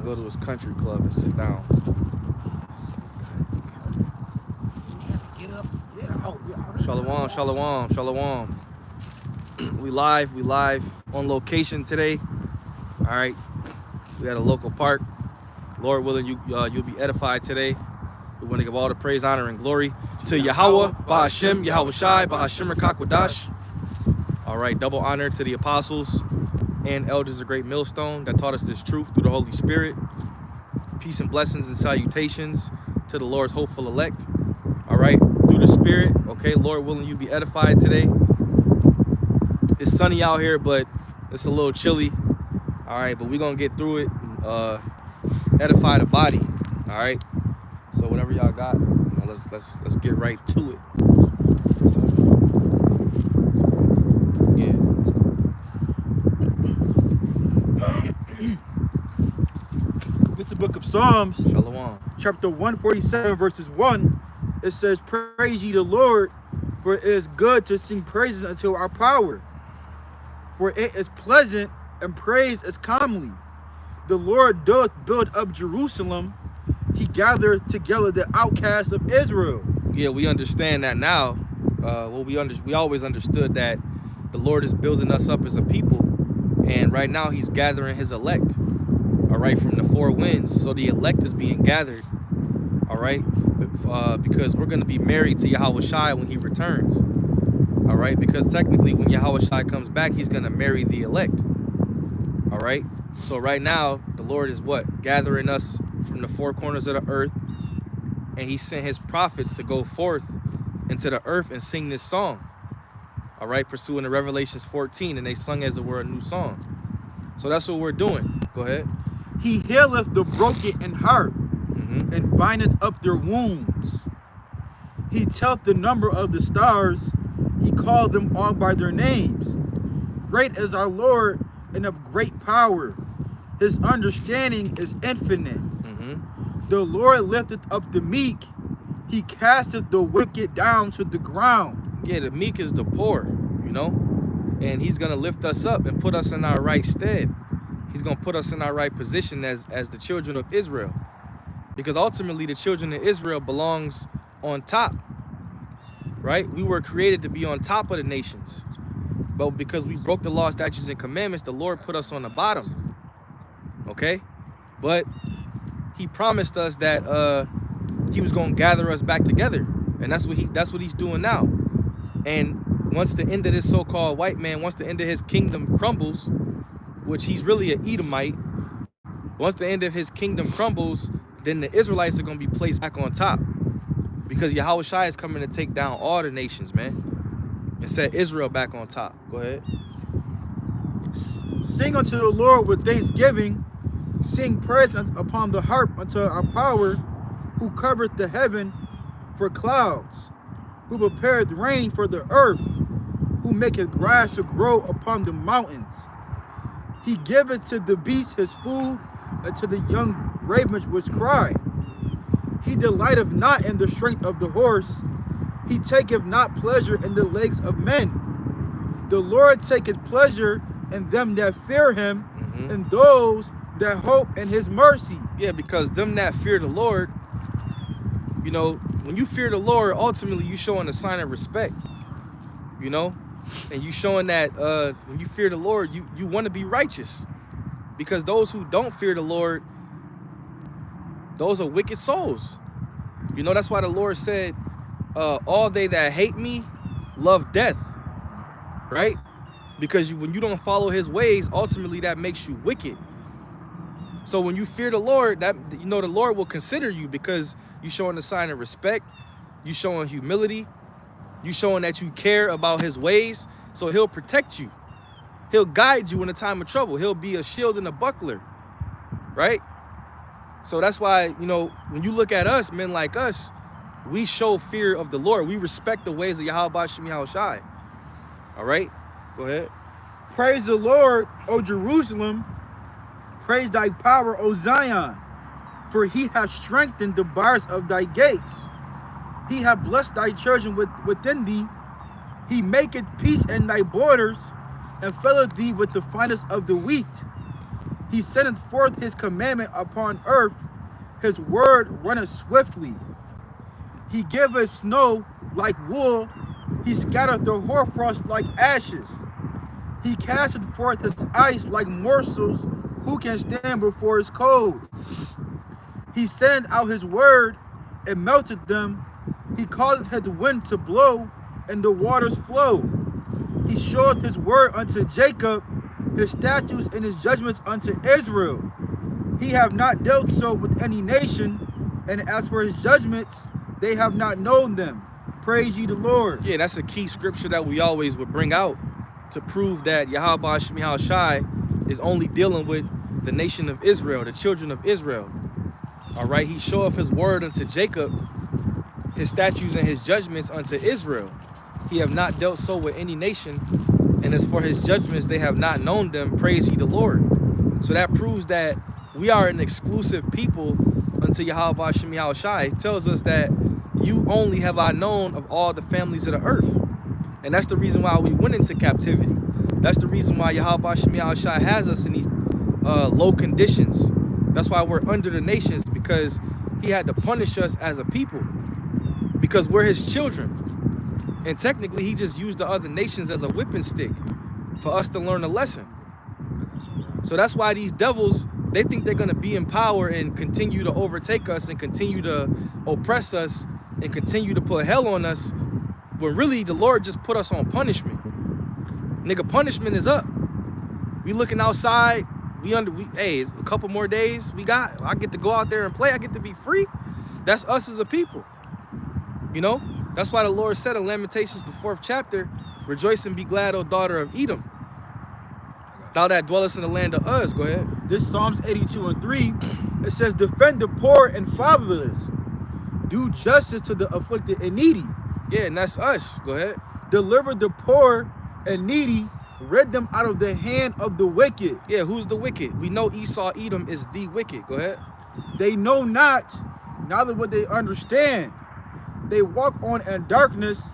go to his country club and sit down. Get up. Yeah. Oh, yeah. Shalom, shalom, shalom. We live on location today. All right, we at a local park. Lord willing, you'll be edified today. We want to give all the praise, honor, and glory to Yahweh, Ba'Hashem, Yahweh Shai, Ba'Hashem Rakakwadash. All right, double honor to the apostles and elders of the Great Millstone that taught us this truth through the Holy Spirit. Peace and blessings and salutations to the Lord's hopeful elect. All right, through the Spirit. Okay, Lord willing, you be edified today. It's sunny out here, but it's a little chilly. All right, but we're gonna get through it. Edify the body. All right. So whatever y'all got, let's get right to it. Yeah. It's the book of Psalms, Shalom. chapter 147, verses 1. It says, "Praise ye the Lord, for it is good to sing praises unto our power. For it is pleasant, and praise is comely. The Lord doth build up Jerusalem. He gathered together the outcasts of Israel." Yeah, we understand that now. We always understood that the Lord is building us up as a people, and right now He's gathering His elect. All right, from the four winds. So the elect is being gathered. All right, because we're going to be married to Yahweh Shai when He returns. All right, because technically when Yahweh Shai comes back, He's going to marry the elect. All right, so right now the Lord is what? Gathering us from the four corners of the earth, and He sent His prophets to go forth into the earth and sing this song. All right, pursuing the Revelations 14, and they sung as it were a new song. So that's what we're doing. Go ahead. He healeth the broken in heart, and bindeth up their wounds. He telleth the number of the stars. He called them all by their names. Great is our Lord, and of great power. His understanding is infinite. The Lord lifteth up the meek. He casteth the wicked down to the ground. Yeah, the meek is the poor, you know, and He's going to lift us up and put us in our right stead. He's going to put us in our right position as the children of Israel, because ultimately the children of Israel belongs on top, right? We were created to be on top of the nations, but because we broke the law, statutes, and commandments, the Lord put us on the bottom. Okay, but He promised us that He was going to gather us back together, and that's what He's doing now. And once the end of this so-called white man, once the end of his kingdom crumbles, which he's really an Edomite, once the end of his kingdom crumbles, then the Israelites are going to be placed back on top, because Yahweh Shai is coming to take down all the nations, man, and set Israel back on top. Go ahead. Sing unto the Lord with thanksgiving. Sing praise upon the harp unto our power, who covereth the heaven for clouds, who prepareth rain for the earth, who maketh grass to grow upon the mountains. He giveth to the beasts his food, and to the young ravens which cry. He delighteth not in the strength of the horse. He taketh not pleasure in the legs of men. The Lord taketh pleasure in them that fear Him, and those that hope in His mercy. Yeah, because them that fear the Lord, you know, when you fear the Lord, ultimately you showing a sign of respect, you know, and you showing that when you fear the Lord, you want to be righteous, because those who don't fear the Lord, those are wicked souls. You know, that's why the Lord said, all they that hate me love death, right? Because when you don't follow His ways, ultimately that makes you wicked. So when you fear the Lord, that, you know, the Lord will consider you, because you showing a sign of respect, you showing humility, you showing that you care about His ways. So He'll protect you. He'll guide you in a time of trouble. He'll be a shield and a buckler, right? So that's why, you know, when you look at us, men like us, we show fear of the Lord. We respect the ways of Yahweh Ba'Hashem Yahweh Shai. All right, go ahead. Praise the Lord, O Jerusalem. Praise thy power, O Zion. For He hath strengthened the bars of thy gates. He hath blessed thy children within thee. He maketh peace in thy borders, and filleth thee with the finest of the wheat. He sendeth forth his commandment upon earth, his word runneth swiftly. He giveth snow like wool, he scattereth the hoarfrost like ashes. He casteth forth his ice like morsels, who can stand before his cold? He sendeth out his word, and melted them. He causeth his wind to blow, and the waters flow. He showeth his word unto Jacob, his statutes and his judgments unto Israel. He have not dealt so with any nation, and as for his judgments, they have not known them. Praise ye the Lord. Yeah, that's a key scripture that we always would bring out to prove that Yahweh Shemi Shai is only dealing with the nation of Israel, the children of Israel. All right, he showeth his word unto Jacob, his statutes and his judgments unto Israel. He have not dealt so with any nation, and as for his judgments, they have not known them. Praise ye the Lord. So that proves that we are an exclusive people unto Yahweh Shemi Shai. It tells us that you only have I known of all the families of the earth. And that's the reason why we went into captivity. That's the reason why Yahweh Shemi Shai has us in these low conditions. That's why we're under the nations, because he had to punish us as a people, because we're his children. And technically, he just used the other nations as a whipping stick for us to learn a lesson. So that's why these devils, they think they're going to be in power and continue to overtake us and continue to oppress us and continue to put hell on us, when really the Lord just put us on punishment. Nigga, punishment is up. We looking outside. Hey, a couple more days I get to go out there and play. I get to be free. That's us as a people. You know, that's why the Lord said in Lamentations, the 4th chapter, rejoice and be glad, O daughter of Edom, thou that dwellest in the land of Uz. Go ahead. This Psalms 82:3, it says, defend the poor and fatherless. Do justice to the afflicted and needy. Yeah, and that's us. Go ahead. Deliver the poor and needy. Rid them out of the hand of the wicked. Yeah, who's the wicked? We know Esau, Edom is the wicked. Go ahead. They know not, neither would they understand. They walk on in darkness.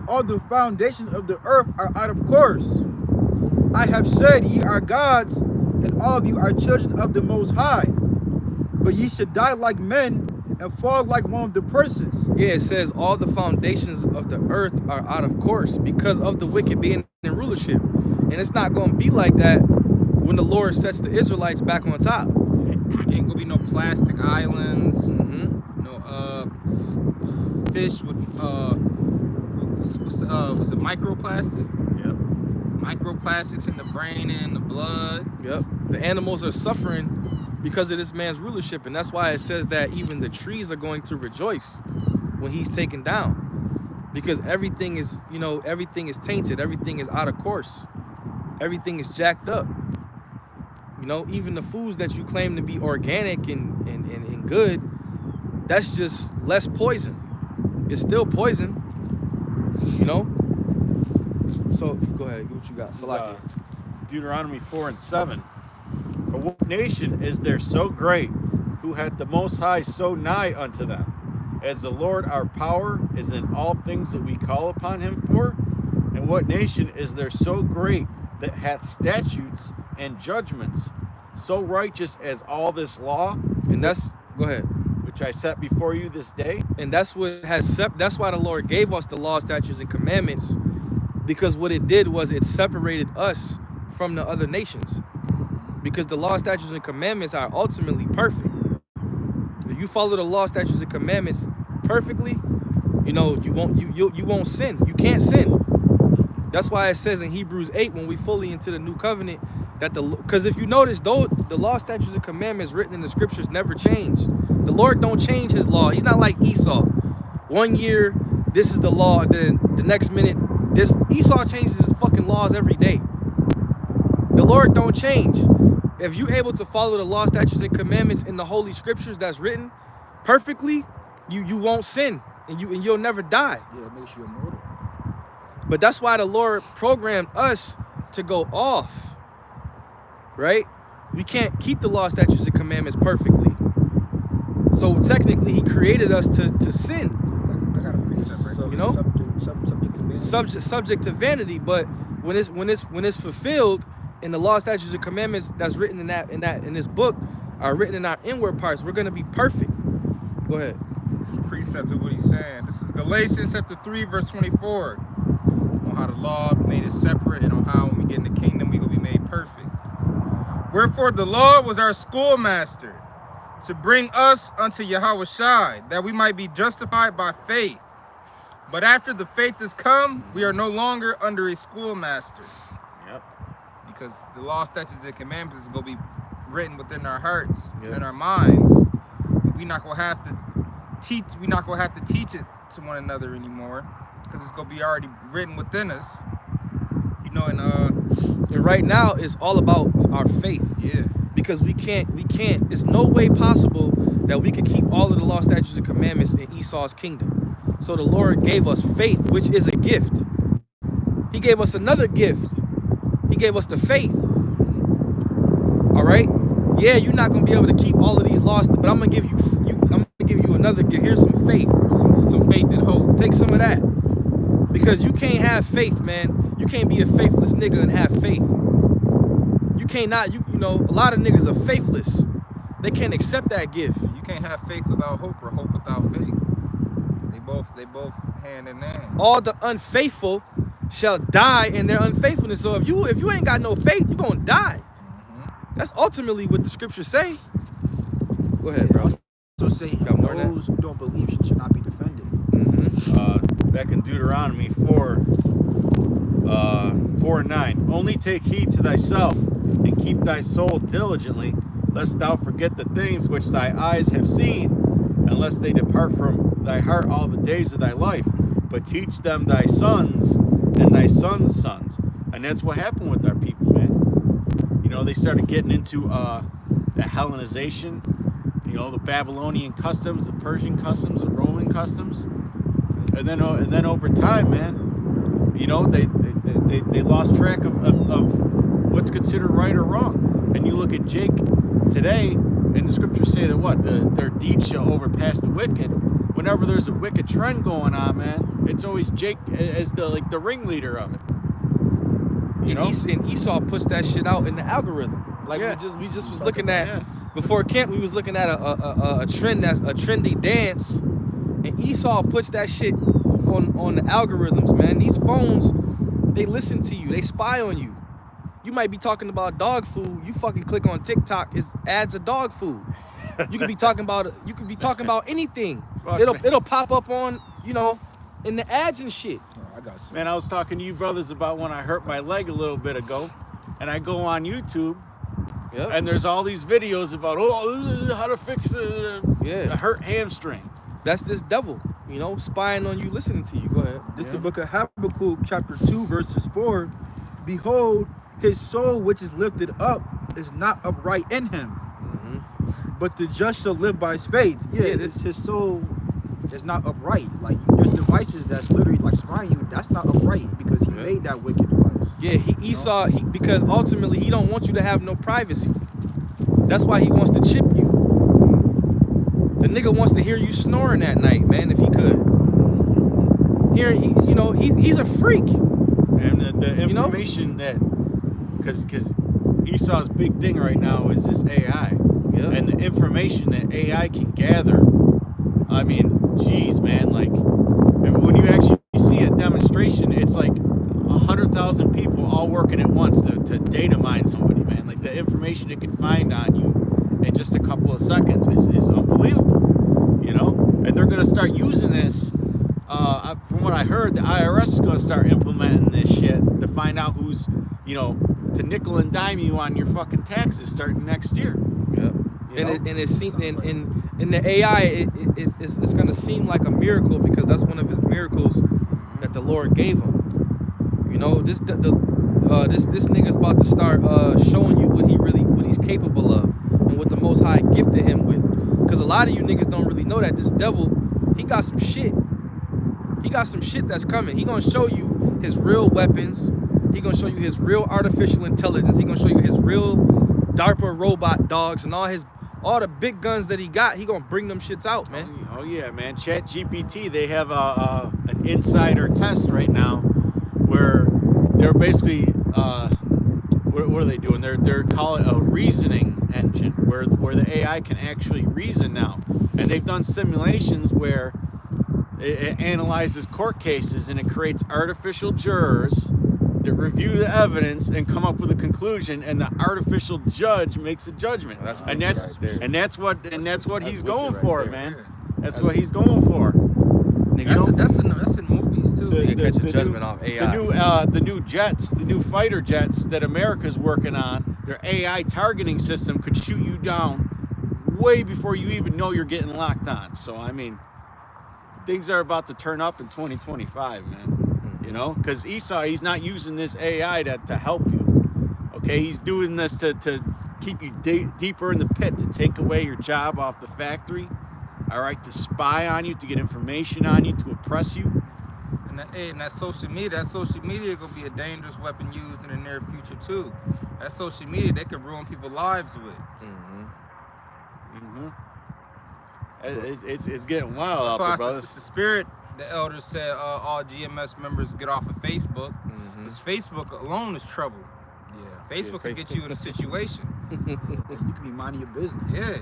All the foundations of the earth are out of course. I have said, ye are gods, and all of you are children of the Most High. But ye should die like men and fall like one of the princes. Yeah, it says all the foundations of the earth are out of course because of the wicked being in rulership. And it's not going to be like that when the Lord sets the Israelites back on top. Ain't gonna be no plastic islands, no fish with what's it, microplastic? Yep. Microplastics in the brain and in the blood. Yep. The animals are suffering because of this man's rulership, and that's why it says that even the trees are going to rejoice when he's taken down, because everything is, you know, everything is tainted, everything is out of course, everything is jacked up. You know, even the foods that you claim to be organic and good, that's just less poison. It's still poison, you know. So go ahead, what you got? This is, Deuteronomy 4:7. For what nation is there so great, who hath the Most High so nigh unto them, as the Lord our power is in all things that we call upon him for? And what nation is there so great, that hath statutes and judgments so righteous as all this law? And that's, go ahead. Which I set before you this day. And that's what has that's why the Lord gave us the law, statutes, and commandments, because what it did was it separated us from the other nations. Because the law, statutes, and commandments are ultimately perfect. If you follow the law, statutes, and commandments perfectly, you know, you won't sin. You can't sin. That's why it says in Hebrews 8, when we fully into the new covenant, that because if you notice, though the law, statutes, and commandments written in the scriptures never changed. The Lord don't change his law. He's not like Esau. 1 year, this is the law. Then the next minute, this. Esau changes his fucking laws every day. The Lord don't change. If you're able to follow the law, statutes, and commandments in the holy scriptures that's written perfectly, you won't sin, and you'll never die. Yeah, it makes you immortal. But that's why the Lord programmed us to go off, right? We can't keep the law, statutes, and commandments perfectly. So technically, he created us to sin. I got a precept, right? You know, subject to vanity. Subject to vanity. But when it's fulfilled and the law, statutes, and commandments that's written in this book are written in our inward parts, we're gonna be perfect. Go ahead. It's a precept of what he's saying. This is Galatians chapter 3, verse 24. On how the law made us separate, and on how when we get in the kingdom, we gonna be made perfect. Wherefore the law was our schoolmaster, to bring us unto Yahweh Shai, that we might be justified by faith. But after the faith is come, we are no longer under a schoolmaster. Yep. Because the law, statutes, and commandments is going to be written within our hearts, within our minds. We're not going to have to teach. We're not going to have to teach it to one another anymore, because it's going to be already written within us. You know, and right now it's all about our faith. Yeah. Because we can't. It's no way possible that we could keep all of the law, statutes, and commandments in Esau's kingdom. So the Lord gave us faith, which is a gift. He gave us another gift. He gave us the faith. All right. Yeah, you're not gonna be able to keep all of these laws, but I'm gonna give you another gift. Here's some faith, some faith and hope. Take some of that, because you can't have faith, man. You can't be a faithless nigga and have faith. You cannot. You know, a lot of niggas are faithless. They can't accept that gift. You can't have faith without hope, or hope without faith. They both hand in hand. All the unfaithful shall die in their unfaithfulness. So if you ain't got no faith, you're gonna die. That's ultimately what the scriptures say. Go ahead, bro. So say those who don't believe should not be defended. Back in Deuteronomy 4:9. Only take heed to thyself and keep thy soul diligently, lest thou forget the things which thy eyes have seen, unless they depart from thy heart all the days of thy life, but teach them thy sons and thy sons' sons. And that's what happened with our people, man. You know, they started getting into the Hellenization, you know, the Babylonian customs, the Persian customs, the Roman customs, and then over time, man, you know, they lost track of what's considered right or wrong. And you look at Jake today, and the scriptures say that their deeds shall overpass the wicked. Whenever there's a wicked trend going on, man, it's always Jake as the ringleader of it. You know, and Esau puts that shit out in the algorithm. Like we just was looking at before camp. We was looking at a trend that's a trendy dance, and Esau puts that shit on the algorithms, man. These phones, they listen to you, they spy on you. You might be talking about dog food. You fucking click on TikTok, it's ads of dog food. You could be talking about anything. It'll pop up on, you know, in the ads and shit. I got you. Man, I was talking to you brothers about when I hurt my leg a little bit ago, and I go on YouTube, and there's all these videos about how to fix a hurt hamstring. That's this devil, you know, spying on you, listening to you. Go ahead. This is the book of Habakkuk, chapter 2, verses 4. Behold, his soul which is lifted up is not upright in him, but the just shall live by his faith. His soul is not upright. Like, there's devices that's literally like spying you. That's not upright because he made that wicked device. Yeah, Esau, because ultimately he don't want you to have no privacy. That's why he wants to chip you. The nigga wants to hear you snoring at night, man, if he could. He's a freak. And the information because Esau's big thing right now is this AI. And the information that AI can gather, I mean, geez, man, like, when you actually see a demonstration, it's like 100,000 people all working at once to data mine somebody, man. Like, the information it can find on you in just a couple of seconds is unbelievable, you know? And they're going to start using this. From what I heard, the IRS is going to start implementing this shit to find out who's, you know, to nickel and dime you on your fucking taxes starting next year. And the AI, it's going to seem like a miracle because that's one of his miracles that the Lord gave him. You know, this nigga's about to start showing you what he's capable of and what the Most High gifted him with. Because a lot of you niggas don't really know that this devil, he got some shit. He got some shit that's coming. He gonna show you his real weapons. He gonna show you his real artificial intelligence. He gonna show you his real DARPA robot dogs and all the big guns that he got. He gonna bring them shits out, man. Oh yeah, man. ChatGPT, they have an insider test right now where they're basically what are they doing? They're calling it a reasoning engine, where the AI can actually reason now, and they've done simulations where it analyzes court cases and it creates artificial jurors that review the evidence and come up with a conclusion, and the artificial judge makes a judgment. That's and wicked that's right there. and that's what he's wicked going right for, there. man. Yeah. That's what he's going for. Nigga, That's in movies too. They can catch a judgment off AI. The new fighter jets that America's working on, their AI targeting system could shoot you down way before you even know you're getting locked on. So I mean, things are about to turn up in 2025, man. You know, because Esau, he's not using this AI to help you. Okay, he's doing this to keep you deeper in the pit, to take away your job off the factory. All right, to spy on you, to get information on you, to oppress you. And that social media gonna be a dangerous weapon used in the near future too. That social media, they could ruin people's lives with. It's getting wild out So there, brothers. it's the spirit. The elders said all GMS members get off of Facebook. Because Facebook alone is trouble. Yeah. Facebook could get you in a situation. You could be minding your business. Yeah.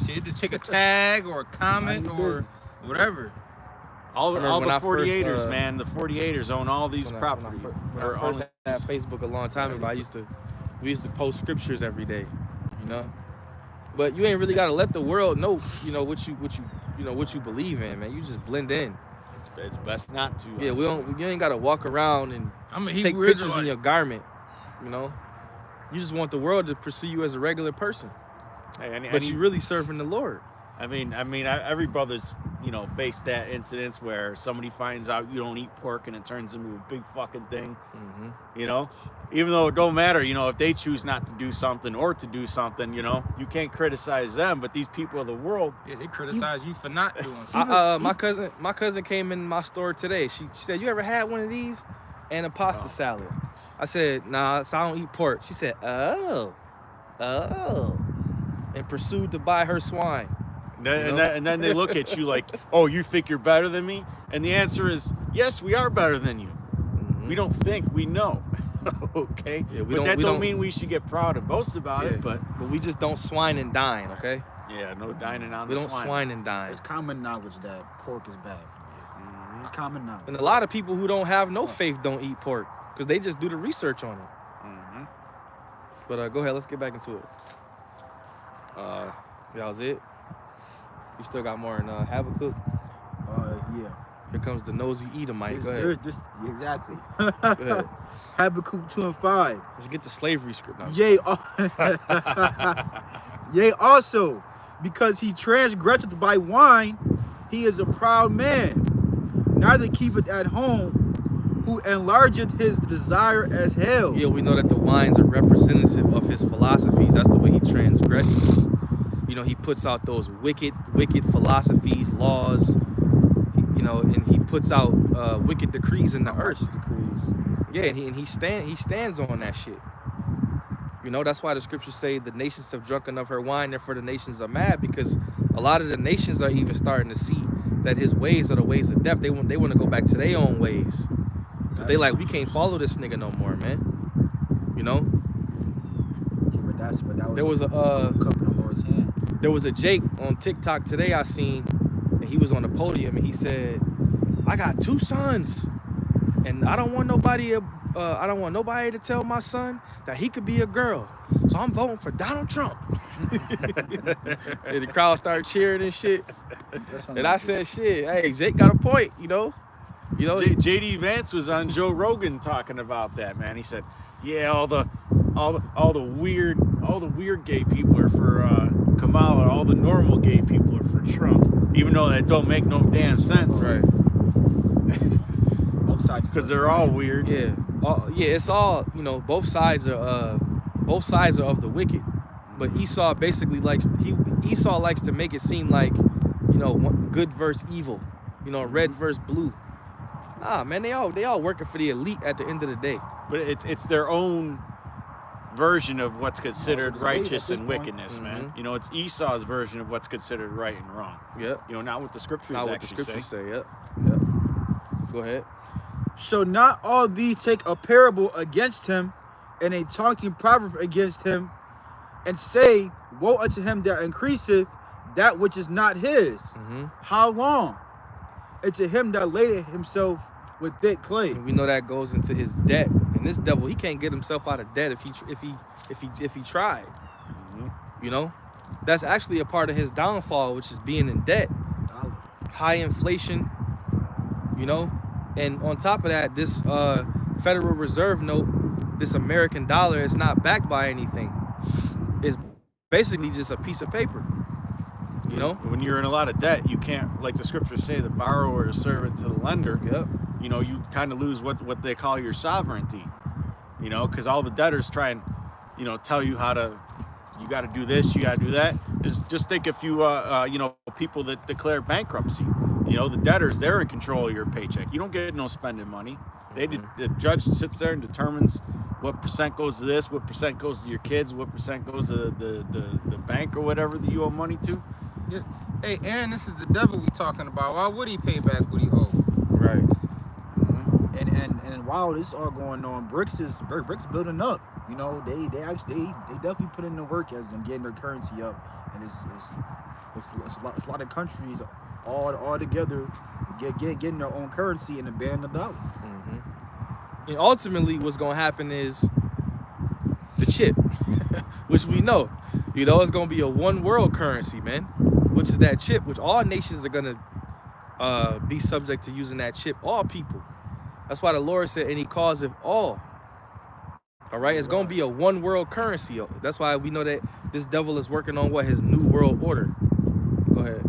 Shit, just take a tag or a comment Mind your or business. whatever. All remember the when I 48ers, first, man. The 48ers own all these properties. When I first had Facebook a long time ago, we used to post scriptures every day, you know. But you ain't really gotta let the world know, what you believe in, man. You just blend in. It's best not to. Yeah, you ain't gotta walk around and I'm a take Hebrew pictures in Israelite. your garment, you know. You just want the world to pursue you as a regular person, but you really serving the Lord. I mean, every brother's, faced that incidents where somebody finds out you don't eat pork and it turns into a big fucking thing. Even though it don't matter, if they choose not to do something or to do something, you can't criticize them. But these people of the world, Yeah, they criticize you for not doing something. My cousin came in my store today. She said, "You ever had one of these and a pasta salad?" I said, "Nah, so I don't eat pork." She said, "Oh," and pursued to buy her swine. and then they look at you like, "Oh, you think you're better than me?" And the answer is, yes, we are better than you. We don't think, we know. Okay, Yeah, but that don't mean we should get proud and boast about it. But we just don't swine and dine, okay? yeah, no dining on We the don't swine and dine. It's common knowledge that pork is bad. It's common knowledge. And a lot of people who don't have no faith don't eat pork because they just do the research on it. But go ahead, let's get back into it. That was it. You still got more in Habakkuk. Yeah. Here comes the nosy Edomite. Go There's ahead. just exactly. Go ahead. Habakkuk 2 and 5. Let's get the slavery script now. Yea, also, because he transgresseth by wine, he is a proud man. Neither keepeth at home, who enlargeth his desire as hell. Yeah, we know that the wines are representative of his philosophies. That's the way he transgresses. He puts out those wicked philosophies, laws, and he puts out wicked decrees in the earth. Decrees. Yeah, and he stands on that shit. That's why the scriptures say the nations have drunken of her wine, therefore the nations are mad, because a lot of the nations are even starting to see that his ways are the ways of death. They want to go back to their own ways. Cause they like, we can't follow this nigga no more, man. But There was a cup in the Lord's hand. There was a Jake on TikTok today I seen, and he was on the podium and he said, "I got 2 sons, and I don't want nobody to tell my son that he could be a girl. So I'm voting for Donald Trump." And the crowd started cheering and shit. And I said, "Shit, hey, Jake got a point, JD Vance was on Joe Rogan talking about that, man. He said, "Yeah, all the weird gay people are for Kamala. All the normal gay people are for Trump, even though that don't make no damn sense, Right? Both sides. Because they're all weird. Yeah, it's all both sides are of the wicked. But Esau basically likes to make it seem like good versus evil, red versus blue. Nah, man, they all working for the elite at the end of the day. But it's their own version of what's considered Well, it's righteous at this and point. wickedness, man. It's Esau's version of what's considered right and wrong. Yep. Not what the scriptures Not what the actually scriptures say. say. Yep. Go ahead. Shall not all these take a parable against him and a taunting proverb against him, and say, woe unto him that increaseth that which is not his. Mm-hmm. How long? And to him that ladeth himself with thick clay. And we know that goes into his debt. And this devil, he can't get himself out of debt if he tried. Mm-hmm. You know, that's actually a part of his downfall, which is being in debt. High inflation. You know, and on top of that, this Federal Reserve note, this American dollar, is not backed by anything. It's basically just a piece of paper. You know, when you're in a lot of debt, you can't, like the scriptures say, the borrower is servant to the lender. Yep. You know, you kind of lose what they call your sovereignty. You know, because all the debtors try and, you know, tell you how to, you got to do this, you got to do that. Just think if you, you know, people that declare bankruptcy, you know, the debtors, they're in control of your paycheck. You don't get no spending money. The judge sits there and determines what percent goes to this, what percent goes to your kids, what percent goes to the bank or whatever that you owe money to. Yeah. Hey, Aaron, this is the devil we talking about. Why would he pay back what he owed? Right. And while this is all going on, Bricks building up. You know, they definitely put in the work as in getting their currency up, and it's a lot of countries all together getting their own currency and banning the dollar. Mm-hmm. And ultimately, what's gonna happen is the chip, which we know, you know, it's gonna be a one world currency, man. Which is that chip, which all nations are gonna be subject to using that chip. All people. That's why the Lord said, and He calls it all. All right, it's gonna be a one world currency. That's why we know that this devil is working on his new world order. Go ahead.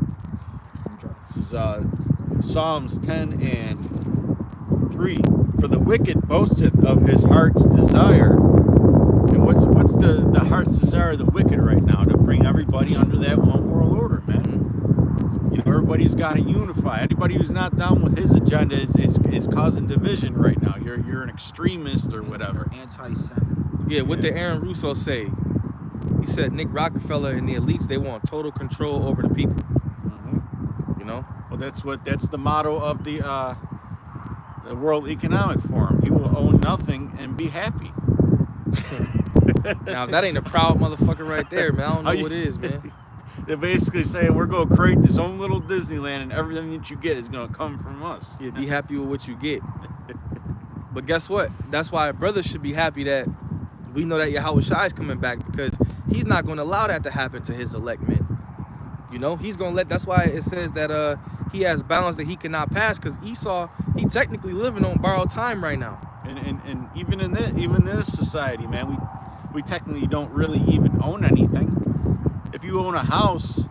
This is Psalms 10 and 3. For the wicked boasteth of his heart's desire. And what's the heart's desire of the wicked right now? To bring everybody under that one world order, man. You know, everybody's got to unify. Anybody who's not down with his agenda is causing division right now. You're an extremist or whatever. Anti-Semite. Yeah, what did Aaron Russo say? He said Nick Rockefeller and the elites, they want total control over the people. Mm-hmm. You know? Well, that's the motto of the World Economic Forum. You will own nothing and be happy. Now, if that ain't a proud motherfucker right there, man, I don't know what is, man. They're basically saying we're going to create this own little Disneyland, and everything that you get is going to come from us. Yeah, be happy with what you get. But guess what? That's why brothers should be happy that we know that Yahweh Shai is coming back, because he's not going to allow that to happen to his elect men. You know, he's going to let, that's why it says that he has bounds that he cannot pass, because Esau, he technically living on borrowed time right now. And even in this society, man, we technically don't really even own anything. If you own a house,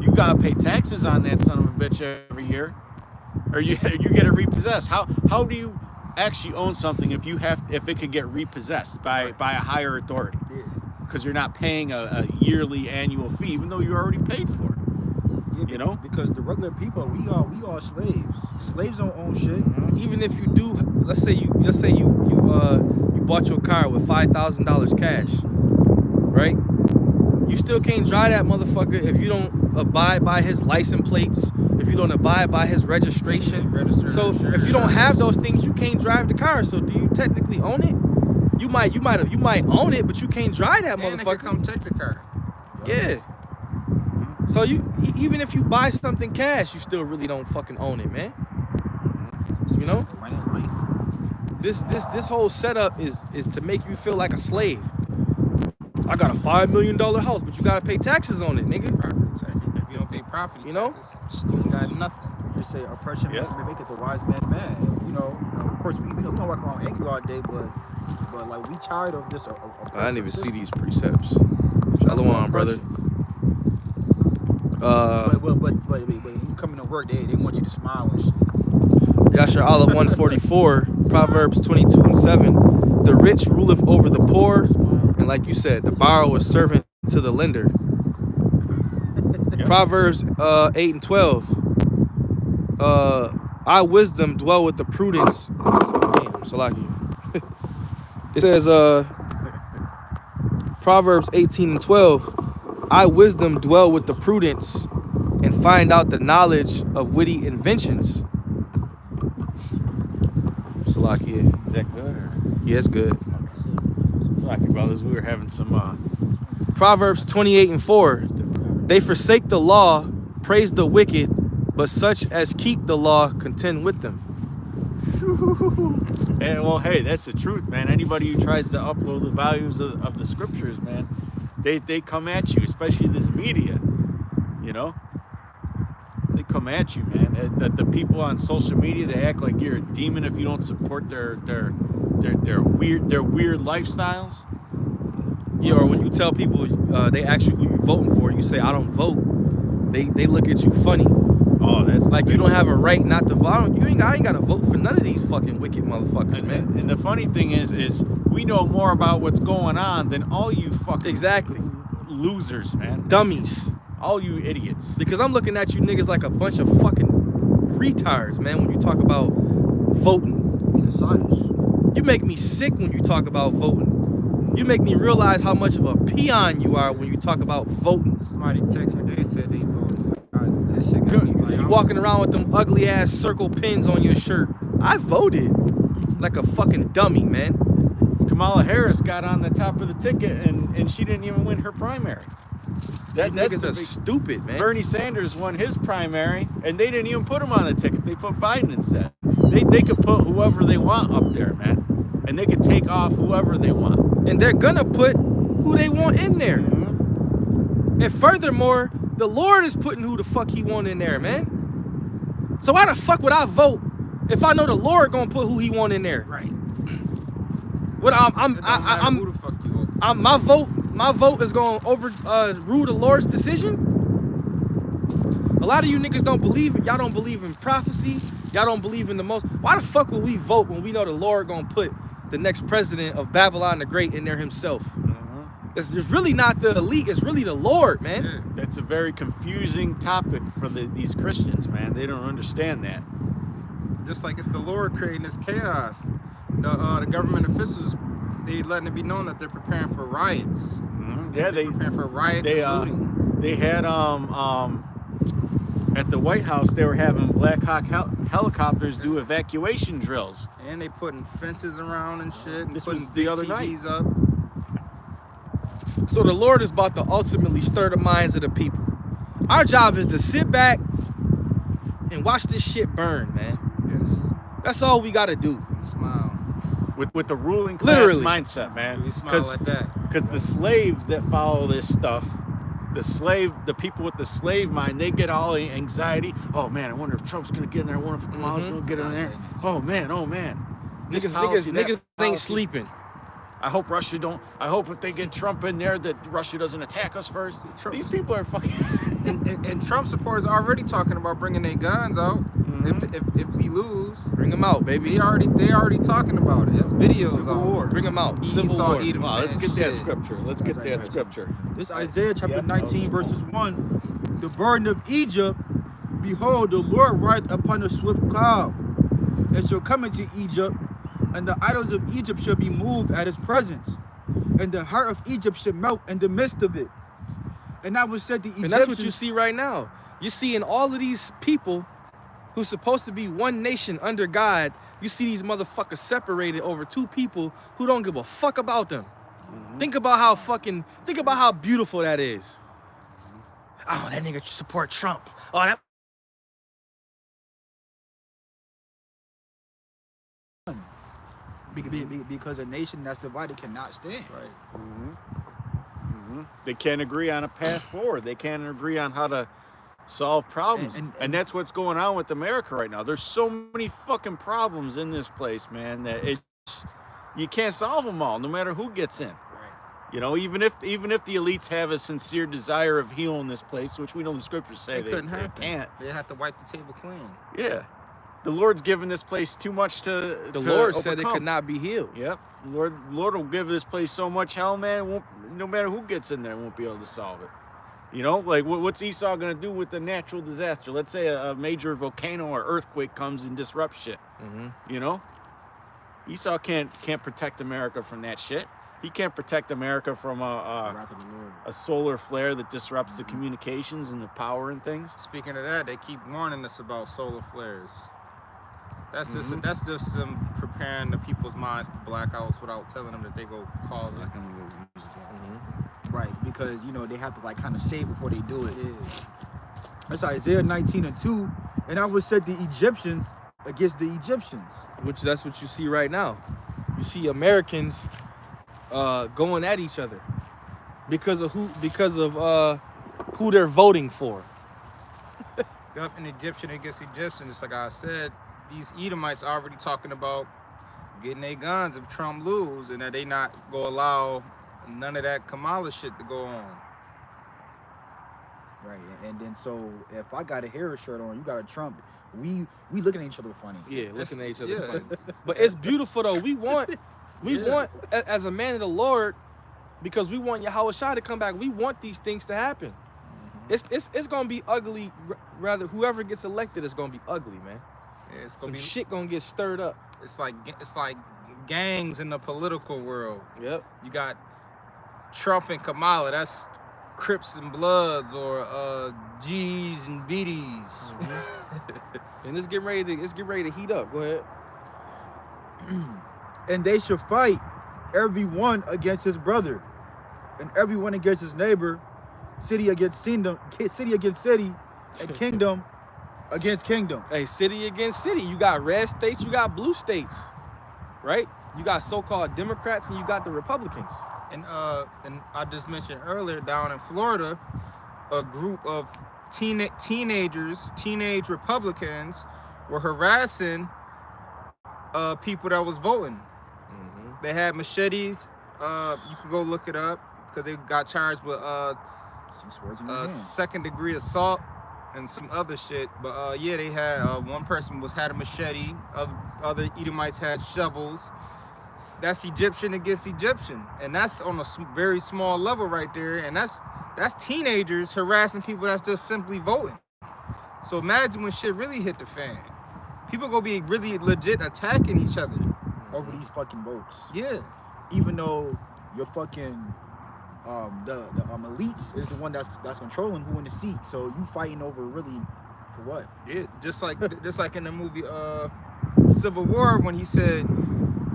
you gotta pay taxes on that son of a bitch every year, or you get it repossessed. How do you actually own something if it could get repossessed by a higher authority? Because you're not paying a yearly annual fee, even though you already paid for it. Yeah, you know, because the regular people, we are slaves. Slaves don't own shit. Mm-hmm. Even if you do, let's say you bought your car with $5,000 cash, right? You still can't drive that motherfucker if you don't abide by his license plates, if you don't abide by his registration. So if you don't have those things, you can't drive the car. So do you technically own it? You might own it, but you can't drive that motherfucker. And they can come take the car. Yeah. So even if you buy something cash, you still really don't fucking own it, man. You know? This whole setup is to make you feel like a slave. I got a $5 million house, but you gotta pay taxes on it, nigga. Property taxes. If you don't pay property taxes, you ain't got nothing. You say oppression may make it the wise man mad. You know, of course we don't walk around angry all day, but like we tired of this. I didn't even see these precepts. Shalom, brother. But when you come into work, they want you to smile and shit. Yashar Allah 144, Proverbs 22 and 7. The rich ruleth over the poor, and like you said, the borrower is servant to the lender. Yep. Proverbs 8 and 12. I wisdom dwell with the prudence. Damn, so like it says Proverbs 18 and 12. I wisdom dwell with the prudence and find out the knowledge of witty inventions. Salakia. Is that good? Or? Yeah, it's good. Lucky brothers, we were having some. Proverbs 28:4. They forsake the law, praise the wicked, but such as keep the law contend with them. And, well, hey, that's the truth, man. Anybody who tries to upload the values of the scriptures, man, they come at you, especially this media. You know, they come at you, man. The people on social media, they act like you're a demon if you don't support their weird lifestyles. Yeah, or when you tell people, they ask you who you voting for, you say I don't vote. They look at you funny. Oh, that's Like you don't have a right not to vote. I ain't got to vote for none of these fucking wicked motherfuckers, man. And the funny thing is we know more about what's going on than all you fucking Exactly. losers, man. Dummies. All you idiots. Because I'm looking at you niggas like a bunch of fucking retards, man, when you talk about voting. You make me sick when you talk about voting. You make me realize how much of a peon you are when you talk about voting. Somebody text me, they said they voted. That shit got me like, You walking around with them ugly ass circle pins on your shirt. I voted like a fucking dummy, man. Kamala Harris got on the top of the ticket and she didn't even win her primary. That That's niggas the are big- stupid, man. Bernie Sanders won his primary and they didn't even put him on the ticket. They put Biden instead. They could put whoever they want up there, man. And they could take off whoever they want. And they're gonna put who they want in there. Mm-hmm. And furthermore, the Lord is putting who the fuck he want in there, man. So why the fuck would I vote if I know the Lord gonna put who he want in there? right. What It don't matter who the fuck you vote. my vote is gonna rule the Lord's decision. A lot of you niggas don't believe it. Y'all don't believe in prophecy. Y'all don't believe in the most. Why the fuck would we vote when we know the Lord gonna put the next president of Babylon the Great in there himself? It's really not the elite. It's really the Lord, man. Yeah. That's a very confusing topic for these Christians, man. They don't understand that. Just like it's the Lord creating this chaos. The government officials, they letting it be known that they're preparing for riots. Yeah, They're preparing for riots and looting. They had at the White House they were having Black Hawk helicopters do evacuation drills. And they putting fences around and shit and This putting was the big other TVs night. up. So the Lord is about to ultimately stir the minds of the people. Our job is to sit back and watch this shit burn, man. Yes. That's all we gotta do. And smile. With the ruling class Literally. mindset, man. We smile like that. Because the slaves that follow this stuff, the people with the slave mind, they get all the anxiety. Oh man, I wonder if Trump's gonna get in there. I wonder if Kamala's gonna get in there. Oh man. This policy, that Niggas ain't policy. sleeping. I hope Russia don't. I hope if they get Trump in there that Russia doesn't attack us first. These people are fucking. And Trump supporters are already talking about bringing their guns out if we lose. Bring them out, baby. They already talking about it. It's videos Civil out. War. Bring them out. Civil Esau, War. Edom. Wow, let's get that Shit. scripture. Let's get that scripture. This Isaiah chapter Yep. 19 verses 1. The burden of Egypt, behold, the Lord rideth upon a swift cloud, and shall come into Egypt, and the idols of Egypt shall be moved at his presence, and the heart of Egypt shall melt in the midst of it. And I was said the Egyptians. And that's what you see right now. You're seeing all of these people who's supposed to be one nation under God. You see these motherfuckers separated over two people who don't give a fuck about them. Think about how beautiful that is. Oh, that nigga support Trump. Oh, that. Because a nation that's divided cannot stand. They can't agree on a path forward. They can't agree on how to solve problems. And that's what's going on with America right now. There's so many fucking problems in this place, man, that you can't solve them all, no matter who gets in. You know, even if the elites have a sincere desire of healing this place, which we know the scriptures say It couldn't happen. can't. They have to wipe the table clean. Yeah. The Lord's given this place too much to The Lord said it overcome. could not be healed. Yep. Lord will give this place so much hell, man. No matter who gets in there, won't be able to solve it. You know, like what's Esau gonna do with a natural disaster? Let's say a major volcano or earthquake comes and disrupts shit. You know, Esau can't protect America from that shit. He can't protect America from a solar flare that disrupts the communications and the power and things. Speaking of that, they keep warning us about solar flares. That's just them preparing the people's minds for blackouts without telling them that they go cause it. Right, because they have to like kind of say it before they do it. That's Isaiah 19:2, and I would set the Egyptians against the Egyptians. Which that's what you see right now. You see Americans going at each other because of who they're voting for. Up in Egyptian against Egyptian, it's like I said, these Edomites already talking about getting their guns if Trump lose, and that they not gonna allow none of that Kamala shit to go on. Right, and then so if I got a Harris shirt on, you got a Trump, we looking at each other funny. Yeah, looking at each other Yeah. funny. But it's beautiful though. We want as a man of the Lord, because we want Yahweh Shai to come back. We want these things to happen. It's gonna be ugly. Rather, whoever gets elected is gonna be ugly, man. Yeah, it's gonna Some shit gonna get stirred up. It's like gangs in the political world. Yep. You got Trump and Kamala. That's Crips and Bloods, or G's and BDs. And it's getting ready to heat up. Go ahead. And they shall fight everyone against his brother, and everyone against his neighbor, city against city, and kingdom against kingdom. Hey, city against city. You got red states, you got blue states, right? You got so-called Democrats and you got the Republicans. And I just mentioned earlier, down in Florida, a group of teenage Republicans were harassing people that was voting. They had machetes. You could go look it up, because they got charged with second-degree assault and some other shit. But yeah, they had one person had a machete. Other Edomites had shovels. That's Egyptian against Egyptian, and that's on a very small level right there. And that's teenagers harassing people that's just simply voting. So imagine when shit really hit the fan. People gonna be really legit attacking each other over these fucking votes. Yeah. Even though your fucking the elites is the one that's controlling who in the seat. So you fighting over really for what? Yeah, just like in the movie Civil War, when he said,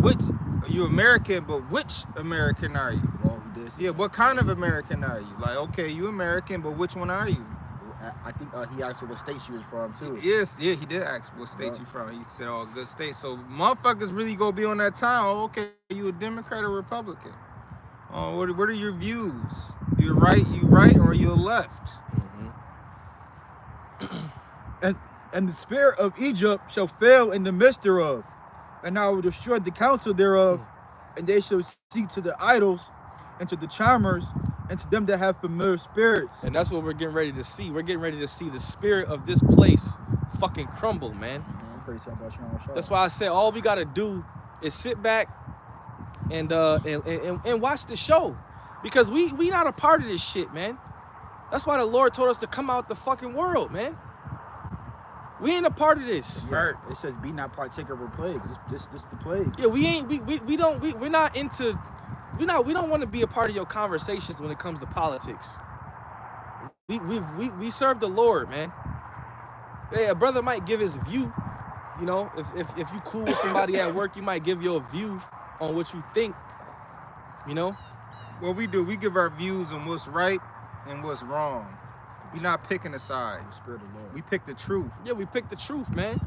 "Which are you American? But which American are you?" Well, he did. Yeah, what kind of American are you? Like, okay, you American, but which one are you? I think he asked her what state she was from too. Yes, yeah, he did ask what state you from. He said, "Oh, good state." So motherfuckers really gonna be on that time. Oh, okay, you a Democrat or Republican? Oh, what are your views? You right, or you left? And the spirit of Egypt shall fail in the midst thereof, and I will destroy the counsel thereof, and they shall seek to the idols, and to the charmers, and to them that have familiar spirits. And that's what we're getting ready to see. We're getting ready to see the spirit of this place fucking crumble, man. That's why I said all we gotta do is sit back and watch the show, because we not a part of this shit, man. That's why the Lord told us to come out the fucking world, man. We ain't a part of this. Yeah, it says, "Be not partaker of plagues." This the plagues. Yeah, we don't want to be a part of your conversations when it comes to politics. We serve the Lord, man. Hey, a brother might give his view. You know, if you cool with somebody at work, you might give your view on what you think. You know, what we do, we give our views on what's right and what's wrong. We're not picking a side. The spirit of the Lord. We pick the truth. Yeah, we pick the truth, man.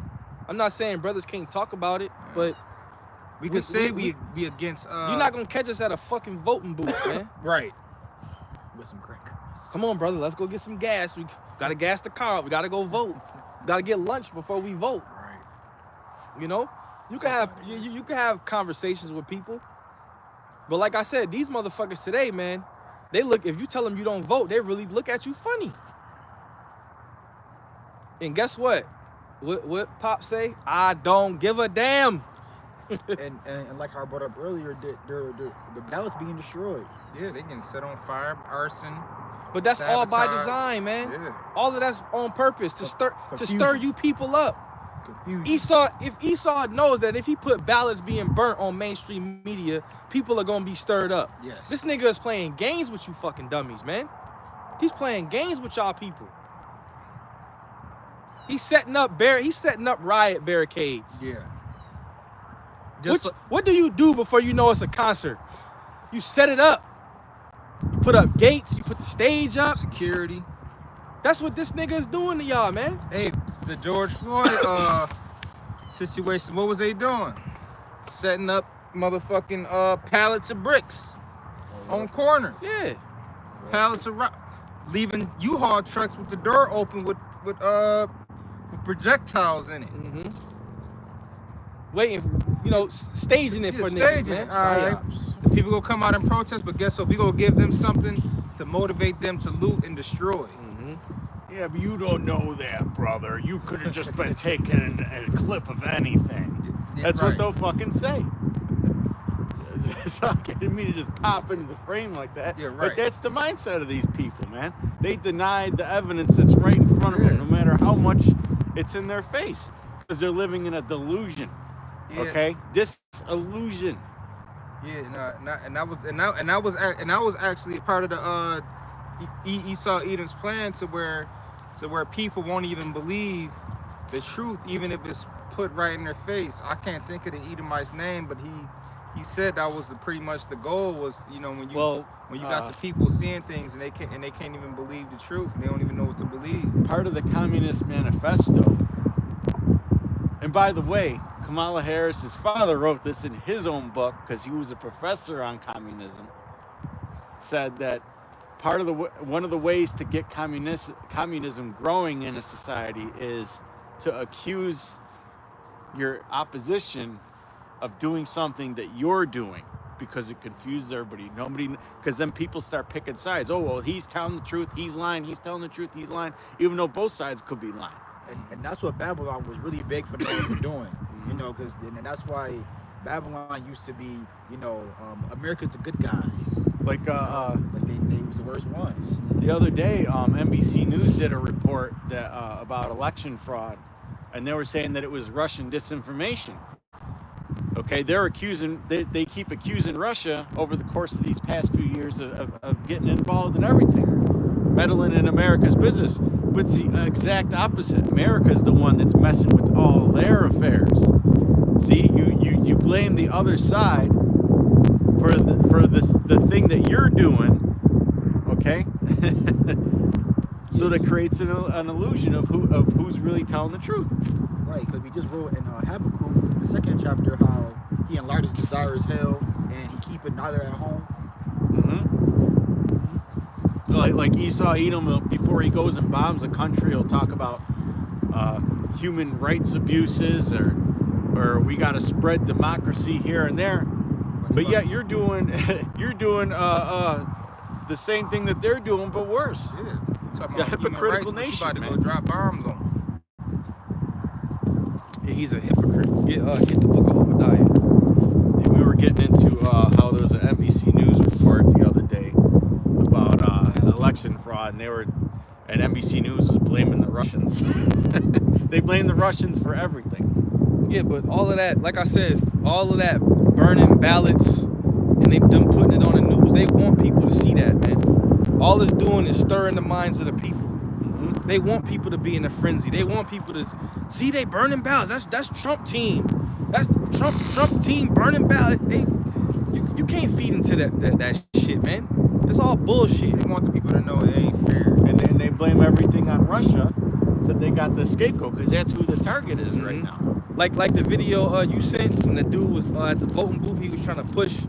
I'm not saying brothers can't talk about it, but we can say we against. You're not gonna catch us at a fucking voting booth, man. Right. With some crackers. Come on, brother. Let's go get some gas. We gotta gas the car up. We gotta go vote. We gotta get lunch before we vote. Right. You know, you can have conversations with people, but like I said, these motherfuckers today, man, they look. If you tell them you don't vote, they really look at you funny. And guess what? What Pop say? I don't give a damn. and like I brought up earlier, the ballots being destroyed. Yeah, they getting set on fire, arson. But that's all by sabotage. Design, man. Yeah. All of that's on purpose to stir you people up. Confusion. If Esau knows that if he put ballots being burnt on mainstream media, people are gonna be stirred up. Yes. This nigga is playing games with you fucking dummies, man. He's playing games with y'all people. He's setting up riot barricades. Yeah. What do you do before you know it's a concert? You set it up. You put up gates. You put the stage up. Security. That's what this nigga is doing to y'all, man. Hey, the George Floyd situation, what was they doing? Setting up motherfucking pallets of bricks on corners. Yeah. Pallets of rock. Leaving U-Haul trucks with the door open with projectiles in it. Mm-hmm. Waiting, staging it for niggas, Staging man. it. All right. The people gonna come out and protest, but guess what? We gonna give them something to motivate them to loot and destroy. Mm-hmm. Yeah, but you don't know that, brother. You could have just been taking a clip of anything. Yeah, That's right. what they'll fucking say. It's not getting me to just pop into the frame like that. Yeah, right. But that's the mindset of these people, man. They deny the evidence that's right in front of them, no matter how much it's in their face, because they're living in a delusion. Yeah. Okay, disillusion. Yeah, and that was actually part of the Esau Edom's plan to where people won't even believe the truth, even if it's put right in their face. I can't think of the Edomite's name, but he said that was pretty much the goal was, when you got the people seeing things and they can't even believe the truth. They don't even know what to believe. Part of the Communist Manifesto. And by the way, Kamala Harris's father wrote this in his own book because he was a professor on communism. Said that one of the ways to get communism growing in a society is to accuse your opposition of doing something that you're doing, because it confuses everybody. Because then people start picking sides. Oh, well, he's telling the truth, he's lying. He's telling the truth, he's lying. Even though both sides could be lying. And that's what Babylon was really big for them for doing, because and that's why Babylon used to be, America's the good guys. Like they was the worst ones. The other day, NBC News did a report that about election fraud, and they were saying that it was Russian disinformation. Okay, they keep accusing Russia over the course of these past few years of getting involved in everything, meddling in America's business. But it's the exact opposite. America's the one that's messing with all their affairs. See, you blame the other side for the thing that you're doing, okay? So that creates an illusion of who's really telling the truth. Right, because we just wrote in Habakkuk, the second chapter, how he enlarged his desires hell and he keep it neither at home. Like Esau Edom, before he goes and bombs a country, he'll talk about human rights abuses or we got to spread democracy here and there. But yet you're doing the same thing that they're doing, but worse. Yeah, talking The about hypocritical human rights, nation, but you about to man. go drop bombs on them. Yeah, he's a hypocrite. Get the book of Obadiah. And we were getting into how there was an NBC News report the other day about election fraud, and NBC News was blaming the Russians. They blame the Russians for everything. Yeah, but all of that, like I said, all of that burning ballots and them putting it on the news, they want people to see that, man. All it's doing is stirring the minds of the people. Mm-hmm. They want people to be in a frenzy. They want people to see they burning ballots. That's Trump team. That's Trump team burning ballot. You can't feed into that shit, man. It's all bullshit. They want the people to know it ain't fair. And they blame everything on Russia, so they got the scapegoat because that's who the target is right now. Like the video you sent when the dude was at the voting booth, he was trying to push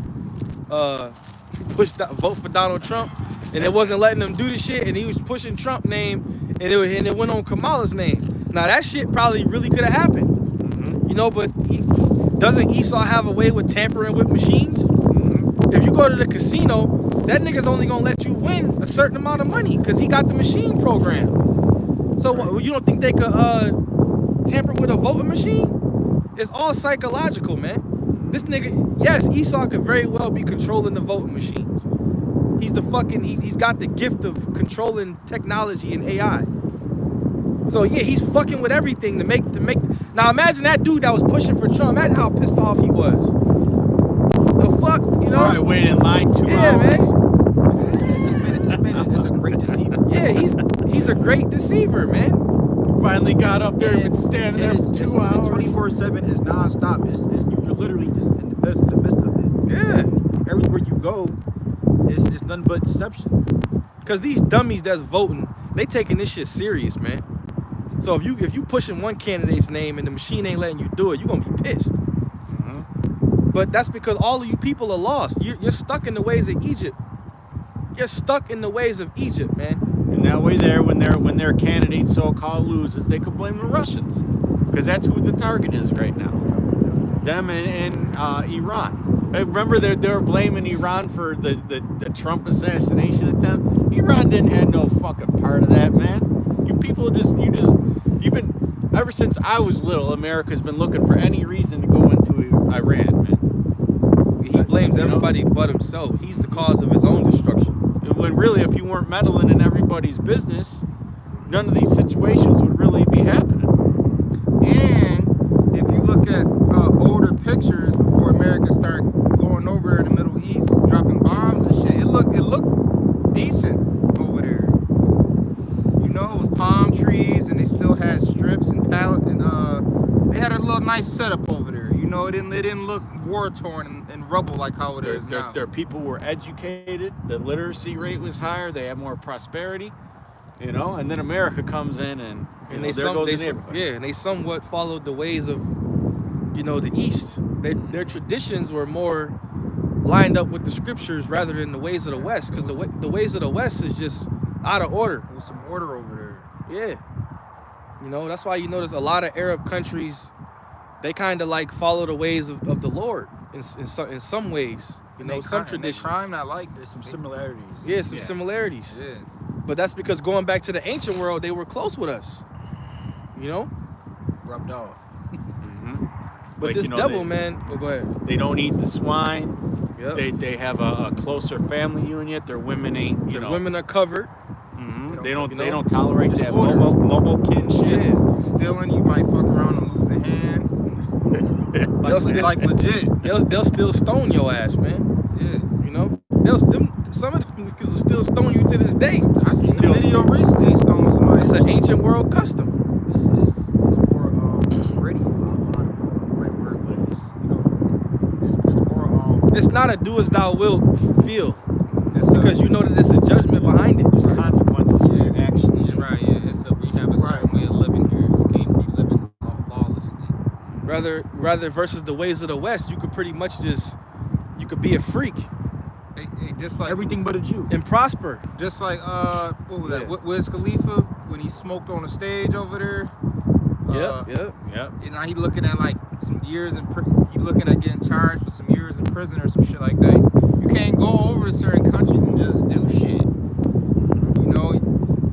vote for Donald Trump, and it wasn't letting him do the shit, and he was pushing Trump name, and it went on Kamala's name. Now that shit probably really could have happened, but doesn't Esau have a way with tampering with machines? If you go to the casino, that nigga's only gonna let you win a certain amount of money because he got the machine program. So you don't think they could tamper with a voting machine? It's all psychological, man. This nigga, yes, Esau could very well be controlling the voting machines. He's got the gift of controlling technology and AI. So yeah, he's fucking with everything to make. Now imagine that dude that was pushing for Trump. Imagine how pissed off he was. The fuck, Probably waited in line 2 hours. Man. This man is a great deceiver. Yeah, he's a great deceiver, man. finally got up there and been standing there for 2 hours. 24/7 is non-stop. You're literally just in the midst of it. Yeah. Everywhere you go, it's nothing but deception. Because these dummies that's voting, they taking this shit serious, man. So if you pushing one candidate's name and the machine ain't letting you do it, you're gonna be pissed. But that's because all of you people are lost. You're stuck in the ways of Egypt. You're stuck in the ways of Egypt, man. And that way there, when their candidate so-called loses, they could blame the Russians. Because that's who the target is right now. Them and Iran. Remember they were blaming Iran for the Trump assassination attempt? Iran didn't have no fucking part of that, man. You people you've been, ever since I was little, America's been looking for any reason to go into Iran, man. He blames everybody but himself. He's the cause of his own destruction. When really, if you weren't meddling in everybody's business, none of these situations would really be happening. And if you look at older pictures before America started going over in the Middle East, dropping bombs and shit, it looked decent over there. You know, it was palm trees, and they still had strips and pallet, and they had a little nice setup over there. You know, it didn't look war torn and rubble like how it is now. Their people were educated. The literacy rate was higher. They had more prosperity. You know, and then America comes in and they somewhat followed the ways of, the East. Their traditions were more lined up with the scriptures rather than the ways of the West, because the ways of the West is just out of order. There was some order over there. Yeah. That's why you notice a lot of Arab countries, they kind of like follow the ways of the Lord in some ways. Some traditions. Crime not like There's some similarities. Yeah, some similarities. Yeah. But that's because going back to the ancient world, they were close with us. Rubbed off. But Like, this devil, man. Oh, go ahead. They don't eat the swine. Yep. They have a closer family unit. Their women ain't. The women are covered. They don't tolerate that order. mobile kin shit. Yeah. Stealing, you might fuck around and lose a hand. like legit. They'll still stone your ass, man. Yeah. Some of them niggas will still stone you to this day. I seen a video recently, they stoned somebody. It's an ancient world custom. It's more ready. I don't know the right word, but it's more It's not a do as thou wilt feel, It's because you know that there's a judgment behind it. There's consequences for your actions. Yeah, right, yeah. We have a certain way of living here. You can't be living lawlessly. Rather versus the ways of the West, you could pretty much you could be a freak Just like everything but a Jew. and prosper. Just like what was that? Yeah. Wiz Khalifa when he smoked on the stage over there. Yep. He looking at like some years in he looking at getting charged for some years in prison or some shit like that. You can't go over to certain countries and just do shit.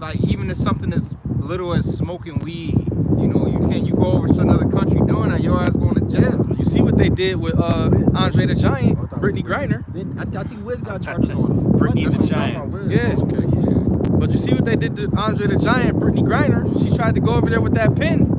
Like even if something as little as smoking weed, you go over to another country doing that, your ass going to jail. You see what they did with Andre the Giant, Brittany Griner. I think Wiz got charges on him. Brittany That's the what I'm Giant. talking about, Wiz. Yeah. Okay, yeah. But you see what they did to Andre the Giant, Brittany Griner. She tried to go over there with that pin,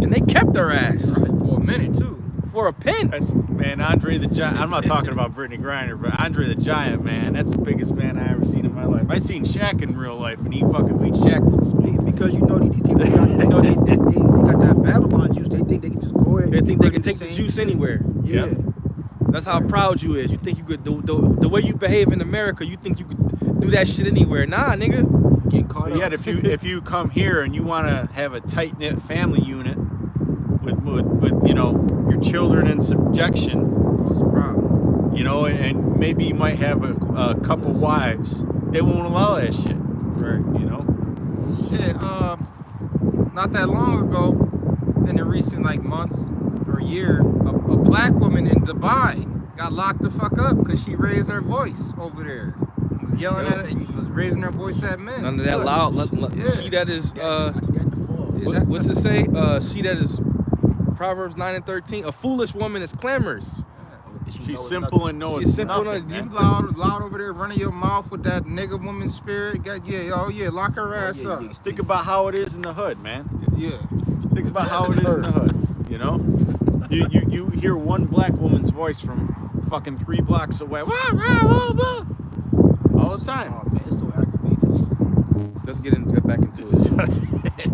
and they kept her ass Right, for a minute too. for a pin. Man, Andre the Giant. I'm not talking about Brittany Griner, but Andre the Giant, man, that's the biggest man I ever seen in my life. I seen Shaq in real life, and he fucking beat Shaq with speed. Because these people got, they got that Babylon juice. They think they can just go ahead. They think they can take the the same juice shit. anywhere. Yeah. Yep. That's how proud you is. You think you could the way you behave in America, you think you could do that shit anywhere. Nah, nigga. Getting caught But yet, up. if you come here and you want to have a tight knit family unit with your children in subjection, What's the problem? and maybe you might have a couple wives, they won't allow that shit. Right. Shit, not that long ago, in the recent months or year, a black woman in Dubai got locked the fuck up because she raised her voice over there. Was yelling at it and was raising her voice at men. None of that loud. Yeah. She that is Yeah, what's it say? She that is Proverbs 9:13. A foolish woman is clamorous. She's simple and knows She's simple nothing. and You man. loud over there running your mouth with that nigga woman spirit. Lock her ass up. Think about how it is in the hood, man. Yeah. Think about how it is in the hood. You hear one black woman's voice from fucking 3 blocks away. Wah, wah, wah, wah. All the time. Oh man, it's so aggravating. Let's get back into This is it.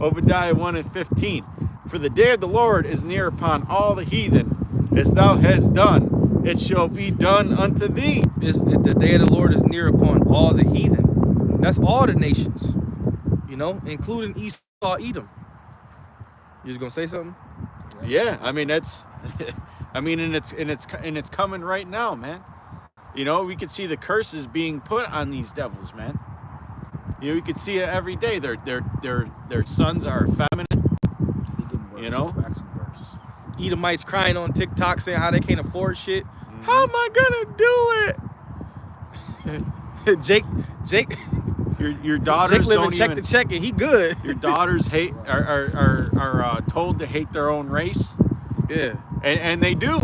Obadiah 1 and 15. For the day of the Lord is near upon all the heathen, as thou hast done, it shall be done unto thee. The day of the Lord is near upon all the heathen. That's all the nations, you know, including Esau, Edom. You just gonna say something? Yeah, I mean that's, I mean, and it's coming right now, man. You know, we could see the curses being put on these devils, man. You know, you could see it every day. Their sons are effeminate. You know, Edomites crying on TikTok saying how they can't afford shit. How am I gonna do it? Jake, your daughters Jake living don't check even, to check and he good. Your daughters are told to hate their own race. Yeah, and they do.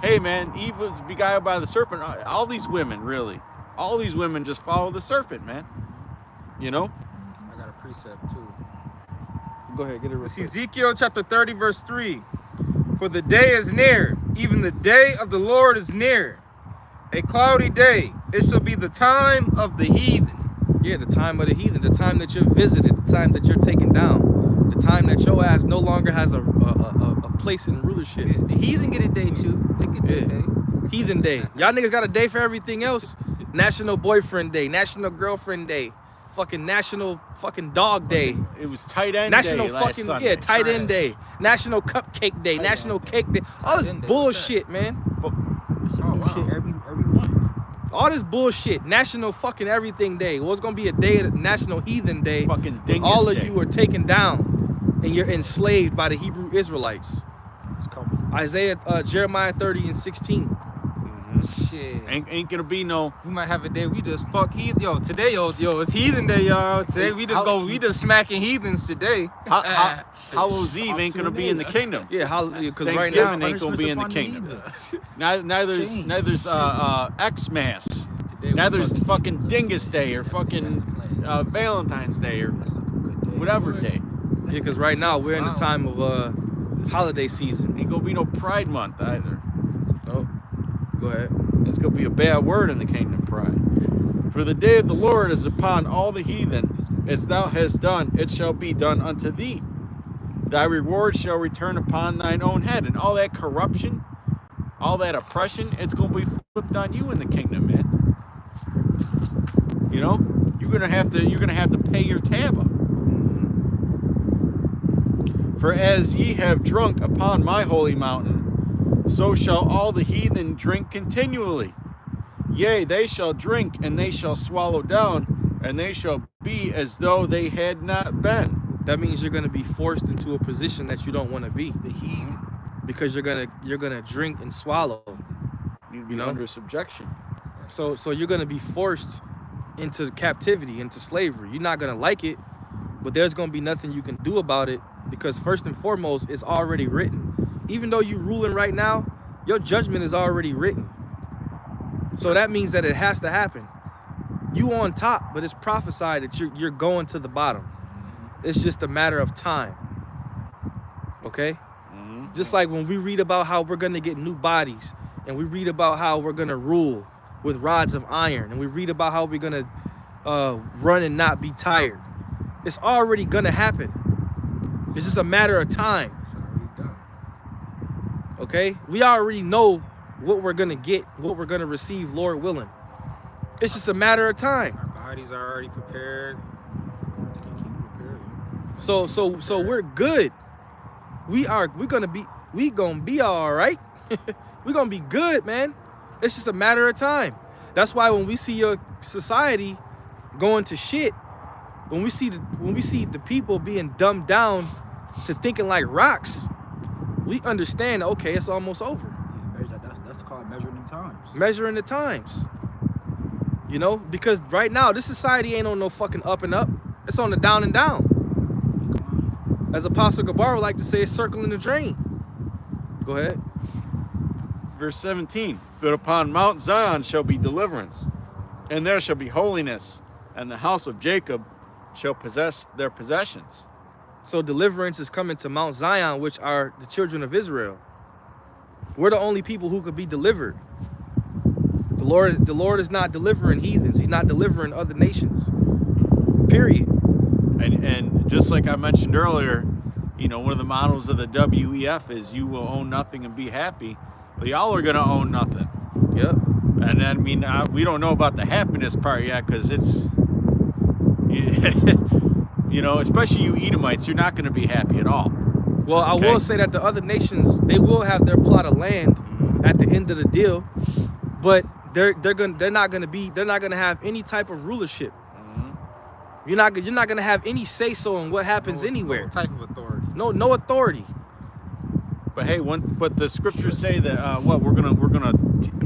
Hey man, Eve was beguiled by the serpent. All these women, really, all these women just follow the serpent, man. You know. I got a precept too. Go ahead, get it. It's Ezekiel chapter 30, verse 3. For the day is near, even the day of the Lord is near. A cloudy day, it shall be the time of the heathen. Yeah, the time of the heathen, the time that you're visited, the time that you're taken down, the time that your ass no longer has a place in rulership. Yeah, the heathen get a day too. They get a day. Heathen day. Y'all niggas got a day for everything else. National Boyfriend Day, National Girlfriend Day, fucking National fucking Dog Day. It was tight end National day last fucking Sunday. tight end day, National Cupcake Day, National Cake Day. All this bullshit, man. Oh, wow. Every month. All this bullshit. National fucking everything day. Well, it's gonna be a day, National Heathen Day. Fucking dingus All of day. you are taken down, and you're enslaved by the Hebrew Israelites. It's coming. Jeremiah 30 and 16. Shit. Ain't gonna be no. We might have a day we just fuck heathen. Yo, today, it's heathen day, y'all. Today we just smacking heathens today. Hallows Eve ain't gonna be in the kingdom. Yeah, because right now Thanksgiving ain't gonna be in the kingdom. Neither's Xmas. Neither's fucking Dingus Day or fucking Valentine's Day or whatever day. Yeah, because right now we're in the time of holiday season. Ain't gonna be no Pride Month either. Oh, go ahead. It's gonna be a bad word in the kingdom, pride. For the day of the Lord is upon all the heathen, as thou hast done, it shall be done unto thee. Thy reward shall return upon thine own head, and all that corruption, all that oppression, it's gonna be flipped on you in the kingdom, man. You know, you're gonna have to pay your tab up. For as ye have drunk upon my holy mountain, so shall all the heathen drink continually. Yea, they shall drink, and they shall swallow down, and they shall be as though they had not been. That means you're gonna be forced into a position that you don't want to be. The heat. Because you're gonna drink and swallow. You be know? under subjection. So you're gonna be forced into captivity, into slavery. You're not gonna like it, but there's gonna be nothing you can do about it, because first and foremost, it's already written. Even though you're ruling right now, your judgment is already written. So that means that it has to happen. You on top, but it's prophesied that you're going to the bottom. It's just a matter of time. Okay? Mm-hmm. Just like when we read about how we're gonna get new bodies, and we read about how we're gonna rule with rods of iron, and we read about how we're gonna run and not be tired. It's already gonna happen. It's just a matter of time. It's already done. Okay? We already know what we're gonna get, what we're gonna receive, Lord willing. It's just a matter of time. Our bodies are already prepared. So we're good. We're gonna be all right. We're gonna be good, man. It's just a matter of time. That's why when we see your society going to shit, when we see the people being dumbed down to thinking like rocks, we understand, okay, it's almost over. That's called measuring the times. Measuring the times. You know, because right now this society ain't on no fucking up and up. It's on the down and down. As Apostle Gabar would like to say, it's circling the drain. Go ahead. Verse 17. But upon Mount Zion shall be deliverance, and there shall be holiness, and the house of Jacob shall possess their possessions. So deliverance is coming to Mount Zion, which are the children of Israel. We're the only people who could be delivered. The Lord is not delivering heathens. He's not delivering other nations. Period. And just like I mentioned earlier, one of the models of the WEF is you will own nothing and be happy. Well, y'all are gonna own nothing. Yep. And I mean, we don't know about the happiness part yet, because it's, especially you Edomites, you're not gonna be happy at all. Well, I will say that the other nations, they will have their plot of land at the end of the deal, but they're not gonna have any type of rulership. You're not gonna have any say so in what happens anywhere. No type of authority. No authority. But hey, but the scriptures say that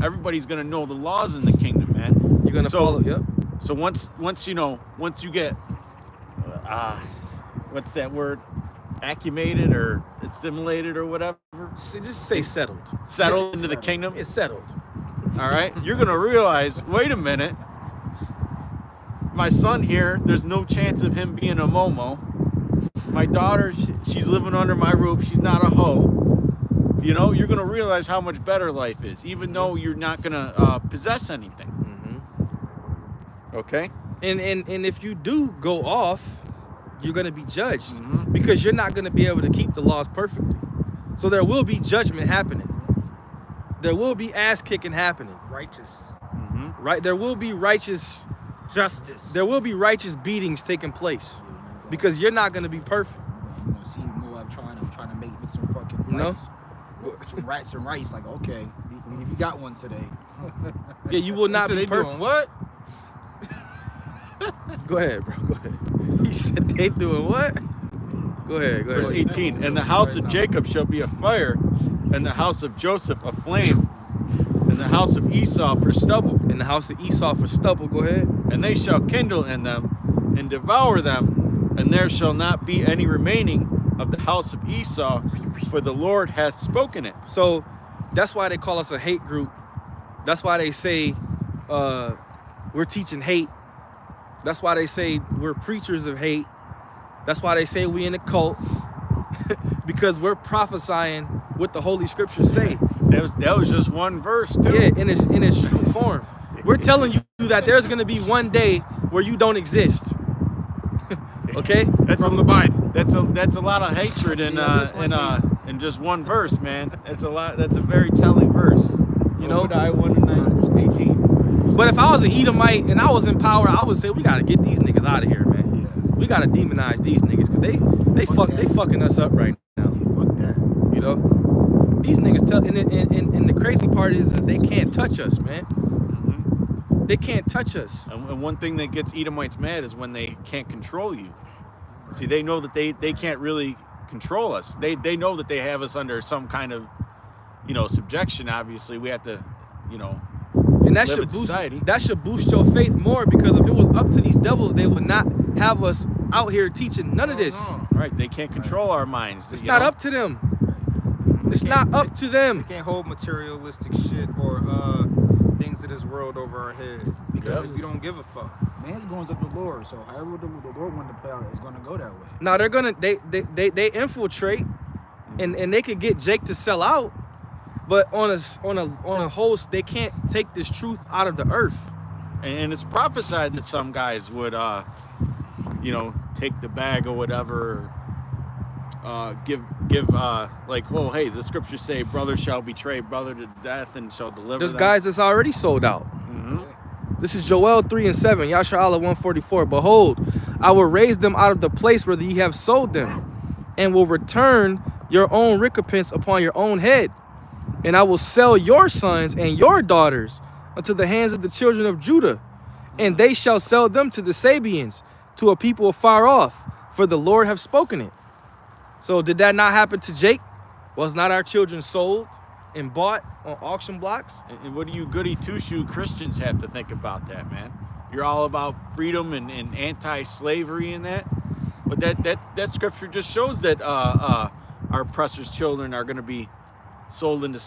everybody's gonna know the laws in the kingdom, man. You're gonna follow. Yep. So once you get, what's that word? Acclimated or assimilated or whatever. Just say settled. Settled into the kingdom. It's settled. All right. You're gonna realize, wait a minute. My son here, there's no chance of him being a Momo. My daughter, she's living under my roof. She's not a hoe. You're gonna realize how much better life is, even though you're not gonna possess anything. Okay. And if you do go off, you're going to be judged because you're not going to be able to keep the laws perfectly. So there will be judgment happening. There will be ass kicking happening. Righteous. Right? There will be righteous justice. There will be righteous beatings taking place because you're not going to be perfect. You want to see Moab trying to make some fucking rice. Some rice. Like, okay, we got one today. Yeah, you will not be perfect. Doing what? Go ahead, bro. Go ahead. He said they doing what? Go ahead. Verse 18. And the house of Jacob shall be a fire, and the house of Joseph a flame, and the house of Esau for stubble. And the house of Esau for stubble. Go ahead. And they shall kindle in them and devour them, and there shall not be any remaining of the house of Esau, for the Lord hath spoken it. So that's why they call us a hate group. That's why they say we're teaching hate. That's why they say we're preachers of hate. That's why they say we in a cult. Because we're prophesying what the Holy Scriptures say. That was just one verse, too. Yeah, in its true form. We're telling you that there's going to be one day where you don't exist. Okay? That's from the Bible. That's a lot of hatred in just one verse, man. That's a lot. That's a very telling verse. I 1:18. But if I was an Edomite and I was in power, I would say we gotta get these niggas out of here, man. Yeah. We gotta demonize these niggas because they fucking us up right now. Yeah, fuck that. These niggas and the crazy part is they can't touch us, man. They can't touch us. And one thing that gets Edomites mad is when they can't control you. See, they know that they can't really control us. They know that they have us under some kind of subjection. Obviously, we have to and that should boost your faith more, because if it was up to these devils, they would not have us out here teaching none of this. Right? They can't control our minds. It's not up to them. It's not up to them. They can't hold materialistic shit or things of this world over our head because we don't give a fuck. Man's going up the Lord, so however the Lord wanted to play out is going to go that way. Now they infiltrate, and they could get Jake to sell out. But on a host, they can't take this truth out of the earth. And it's prophesied that some guys would, take the bag or whatever, give like, oh, hey, the scriptures say, brother shall betray brother to death and shall deliver. There's them. guys that's already sold out. This is Joel 3:7, Yasharallah 144. Behold, I will raise them out of the place where ye have sold them, and will return your own recompense upon your own head. And I will sell your sons and your daughters unto the hands of the children of Judah, and they shall sell them to the Sabians, to a people afar off, for the Lord have spoken it. So did that not happen to Jake? Was not our children sold and bought on auction blocks? And what do you goody two-shoe Christians have to think about that, man? You're all about freedom and anti-slavery and that. But that scripture just shows that our oppressors' children are going to be sold into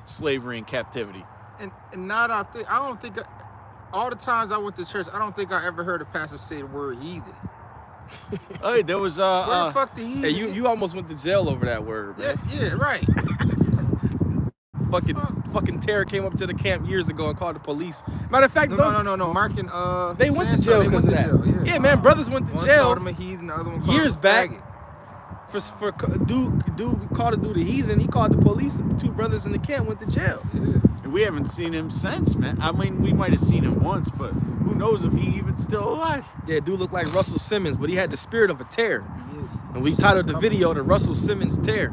slavery and captivity. And I don't think all the times I went to church, I don't think I ever heard a pastor say the word heathen. Hey, there was where the fuck the heathen? Hey, you almost went to jail over that word, man. Yeah, right. fucking terror came up to the camp years ago and called the police. Matter of fact, No, those, no. Mark and they went to Sandstorm, jail they because went of to that. jail, Yeah, man, brothers went to One jail called him a heathen, the other one called years him a back. faggot. For dude called a dude a heathen. He called the police, and 2 brothers in the camp went to jail. Yeah. And we haven't seen him since, man. I mean, we might have seen him once, but who knows if he even still alive? Yeah, dude looked like Russell Simmons, but he had the spirit of a tear. He is. And we titled the video the Russell Simmons tear.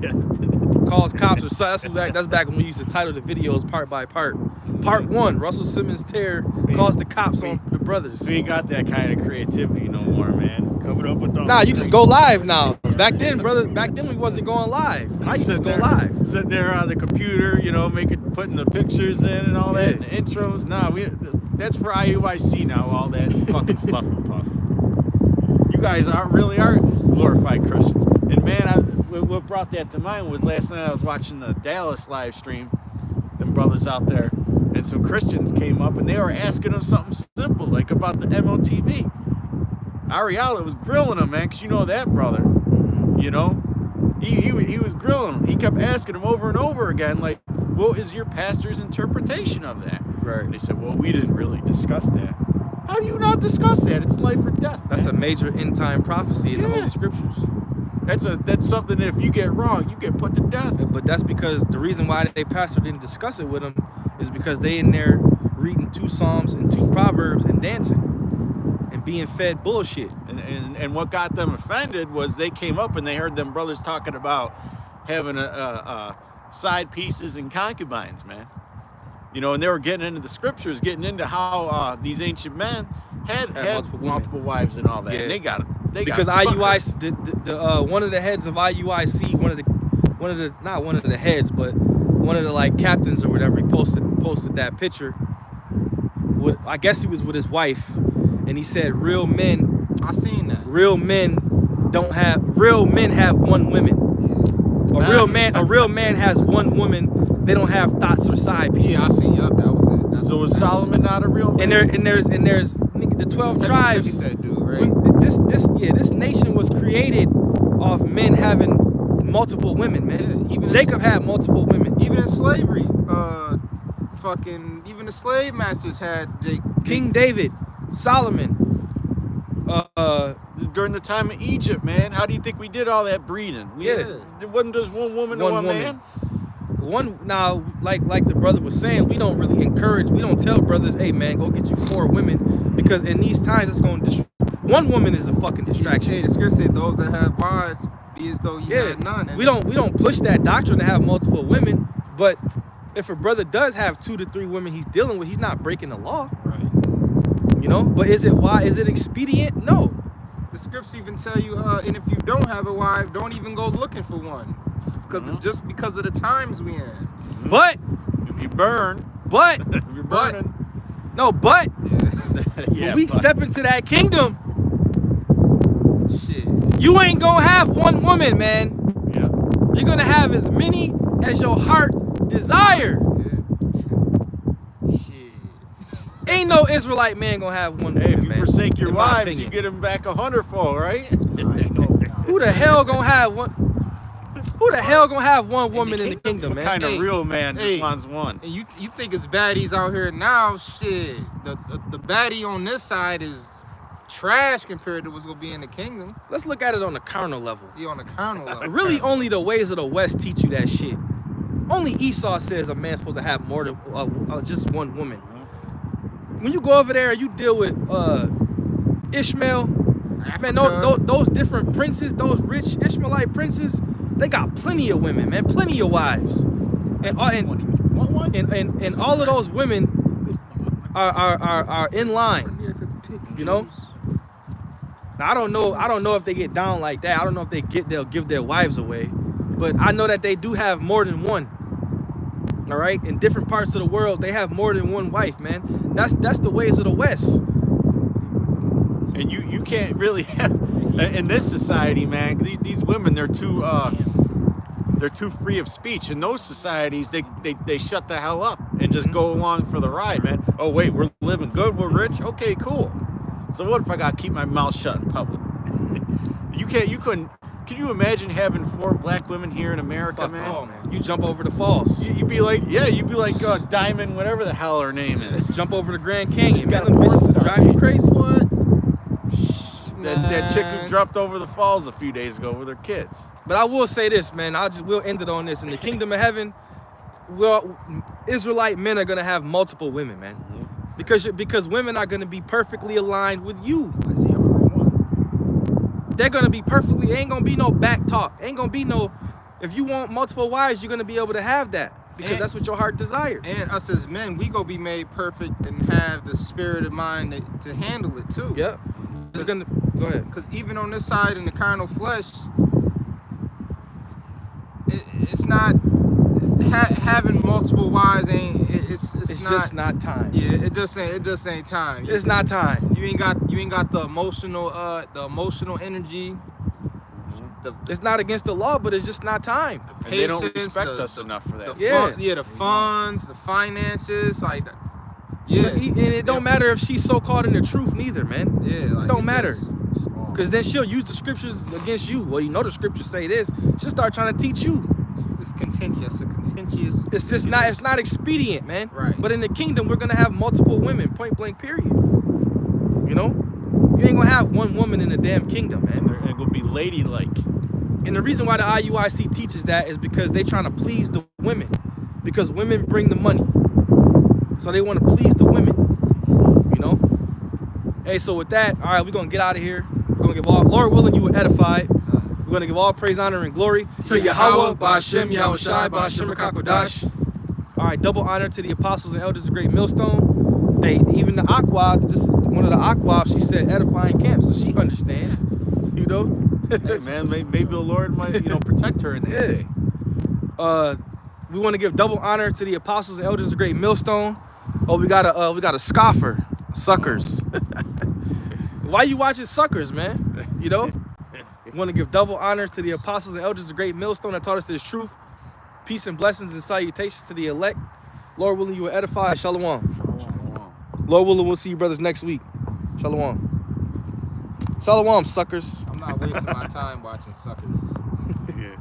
Yeah. Calls cops or something. That's back when we used to title the videos part by part. Part 1, Russell Simmons tear calls the cops on the brothers. We ain't got that kind of creativity no more, man. Coming up with all Nah, you just go live now. Back then, we wasn't going live. Now you just go live. Sitting there on the computer, you know, putting the pictures in and all that, and the intros. Nah, that's for IUIC now, all that fucking fluff and puff. You guys really are glorified Christians. And man, what brought that to mind was last night I was watching the Dallas live stream, them brothers out there, and some Christians came up and they were asking them something simple, like about the MOTV. Ariella was grilling him, man, because you know that brother, you know? He was grilling him. He kept asking him over and over again, like, what is your pastor's interpretation of that? Right. And they said, well, we didn't really discuss that. How do you not discuss that? It's life or death. That's man. a major end time prophecy in the Holy Scriptures. That's something that if you get wrong, you get put to death. But that's because the reason why their pastor didn't discuss it with him is because they in there reading 2 Psalms and 2 Proverbs and dancing and being fed bullshit. And what got them offended was they came up and they heard them brothers talking about having a side pieces and concubines, man. You know, and they were getting into the scriptures, getting into how these ancient men had multiple wives and all that. Yeah. And they got it. Because IUIC, the one of the heads of IUIC, one of the not one of the heads, but one of the like captains or whatever, he posted that picture. I guess he was with his wife, and he said, "Real men, I seen that. real men have one woman. Yeah. A real man has one woman. They don't have thoughts or side pieces." Yeah, I seen. Yup, that was it. That's So was Solomon not a real man? And there's nigga, the 12 tribes. Said, dude, right? This nation was created off men having multiple women, man. Yeah, even Jacob had multiple women. Even in slavery, even the slave masters had King David, Solomon. During the time of Egypt, man, how do you think we did all that breeding? There wasn't just one woman to one man. One now, like the brother was saying, we don't really encourage. We don't tell brothers, "Hey, man, go get you 4 women," because in these times it's going to. One woman is a fucking distraction. Hey, the scripture said, "Those that have wives, be as though you had none." We don't push that doctrine to have multiple women, but if a brother does have 2 to 3 women he's dealing with, he's not breaking the law. Right. You know, but is it expedient? No. The scripts even tell you, and if you don't have a wife, don't even go looking for one, just because of the times we in. But if you burn, but if you're burning, no, but yeah, when we step into that kingdom, Shit. you ain't gonna have one woman, man. Yeah. You're gonna have as many as your heart desire. Yeah. Shit. Ain't no Israelite man gonna have one woman. Hey, if you man, forsake your in my wives, opinion. you get them back 100-fold, right? Who the hell gonna have one? Who the hell gonna have one woman in the kingdom, What man? kind of Hey, real man hey. just wants one? And you think it's baddies out here now? Shit. The baddie on this side is trash compared to what's gonna be in the kingdom. Let's look at it on the carnal level. You on the carnal level. Really, only the ways of the West teach you that shit. Only Esau says a man's supposed to have more than just one woman. When you go over there and you deal with Ishmael, man, those different princes, those rich Ishmaelite princes, they got plenty of women, man, plenty of wives, and all of those women are in line, you know. Now, I don't know if they get down like that. I don't know if they'll give their wives away, but I know that they do have more than one. All right, in different parts of the world, they have more than one wife, man. That's the ways of the West. And you can't really have in this society, man. These women, they're too free of speech. In those societies, they shut the hell up and just go along for the ride, man. Oh wait, we're living good, we're rich. Okay, cool. So what if I gotta keep my mouth shut in public? You couldn't Can you imagine having 4 black women here in America, Fuck man? no, man. You jump over the falls. You'd be like, Diamond, whatever the hell her name is. Jump over the Grand Canyon, got man. a Them porn bitches star. drive you crazy. What? That chick who Man. dropped over the falls a few days ago with her kids. But I will say this, man. We'll end it on this. In the kingdom of heaven, Israelite men are gonna have multiple women, man. Because women are gonna be perfectly aligned with you. Isaiah 41. They're gonna be perfectly. Ain't gonna be no back talk. Ain't gonna be no. If you want multiple wives, you're gonna be able to have that because And- that's what your heart desires. And us as men, we gonna be made perfect and have the spirit of mind to handle it too. Yeah. It's gonna go ahead. Because even on this side in the carnal flesh, it's not having multiple wives. It's It's not, just not time. Yeah, it just ain't time. It's not time. You ain't got the emotional energy. It's not against the law, but it's just not time. And they don't Patience, respect the- us enough for that. Yeah. The funds, the finances, like that. Yeah, And it don't matter if she's so called in the truth, neither, man. yeah. Like, It don't it matter. Just all. Because then she'll use the scriptures against you. Well, you know the scriptures say this. She'll start trying to teach you. It's contentious. A contentious. It's just not. It's not expedient, man. Right. But in the kingdom, we're gonna have multiple women, point blank, period. You know, you ain't gonna have one woman in the damn kingdom, man. They're gonna be ladylike. And the reason why the IUIC teaches that is because they trying to please the women, because women bring the money, so they want to please the women. You know. Hey, so with that, all right, we're gonna get out of here. We're gonna give all, Lord willing, you were edified. We're gonna give all praise, honor, and glory to Yahweh, Ba'Shem, Yahushai, Ba'Shem, Rakakodash. All right, double honor to the apostles and elders of Great Millstone. Hey, even the Aqua, just one of the Aqua, she said edifying camp, so she understands. You know. Hey man, maybe the Lord might, protect her in that day. We want to give double honor to the apostles and elders of Great Millstone. Oh, we got a scoffer, suckers. Why you watching suckers, man? You know. We want to give double honors to the apostles and elders of Great Millstone that taught us this truth. Peace and blessings and salutations to the elect. Lord willing, you will edify. Shalom. Lord willing, we'll see you brothers next week. Shalom. Shalom, suckers. I'm not wasting my time watching suckers. Yeah.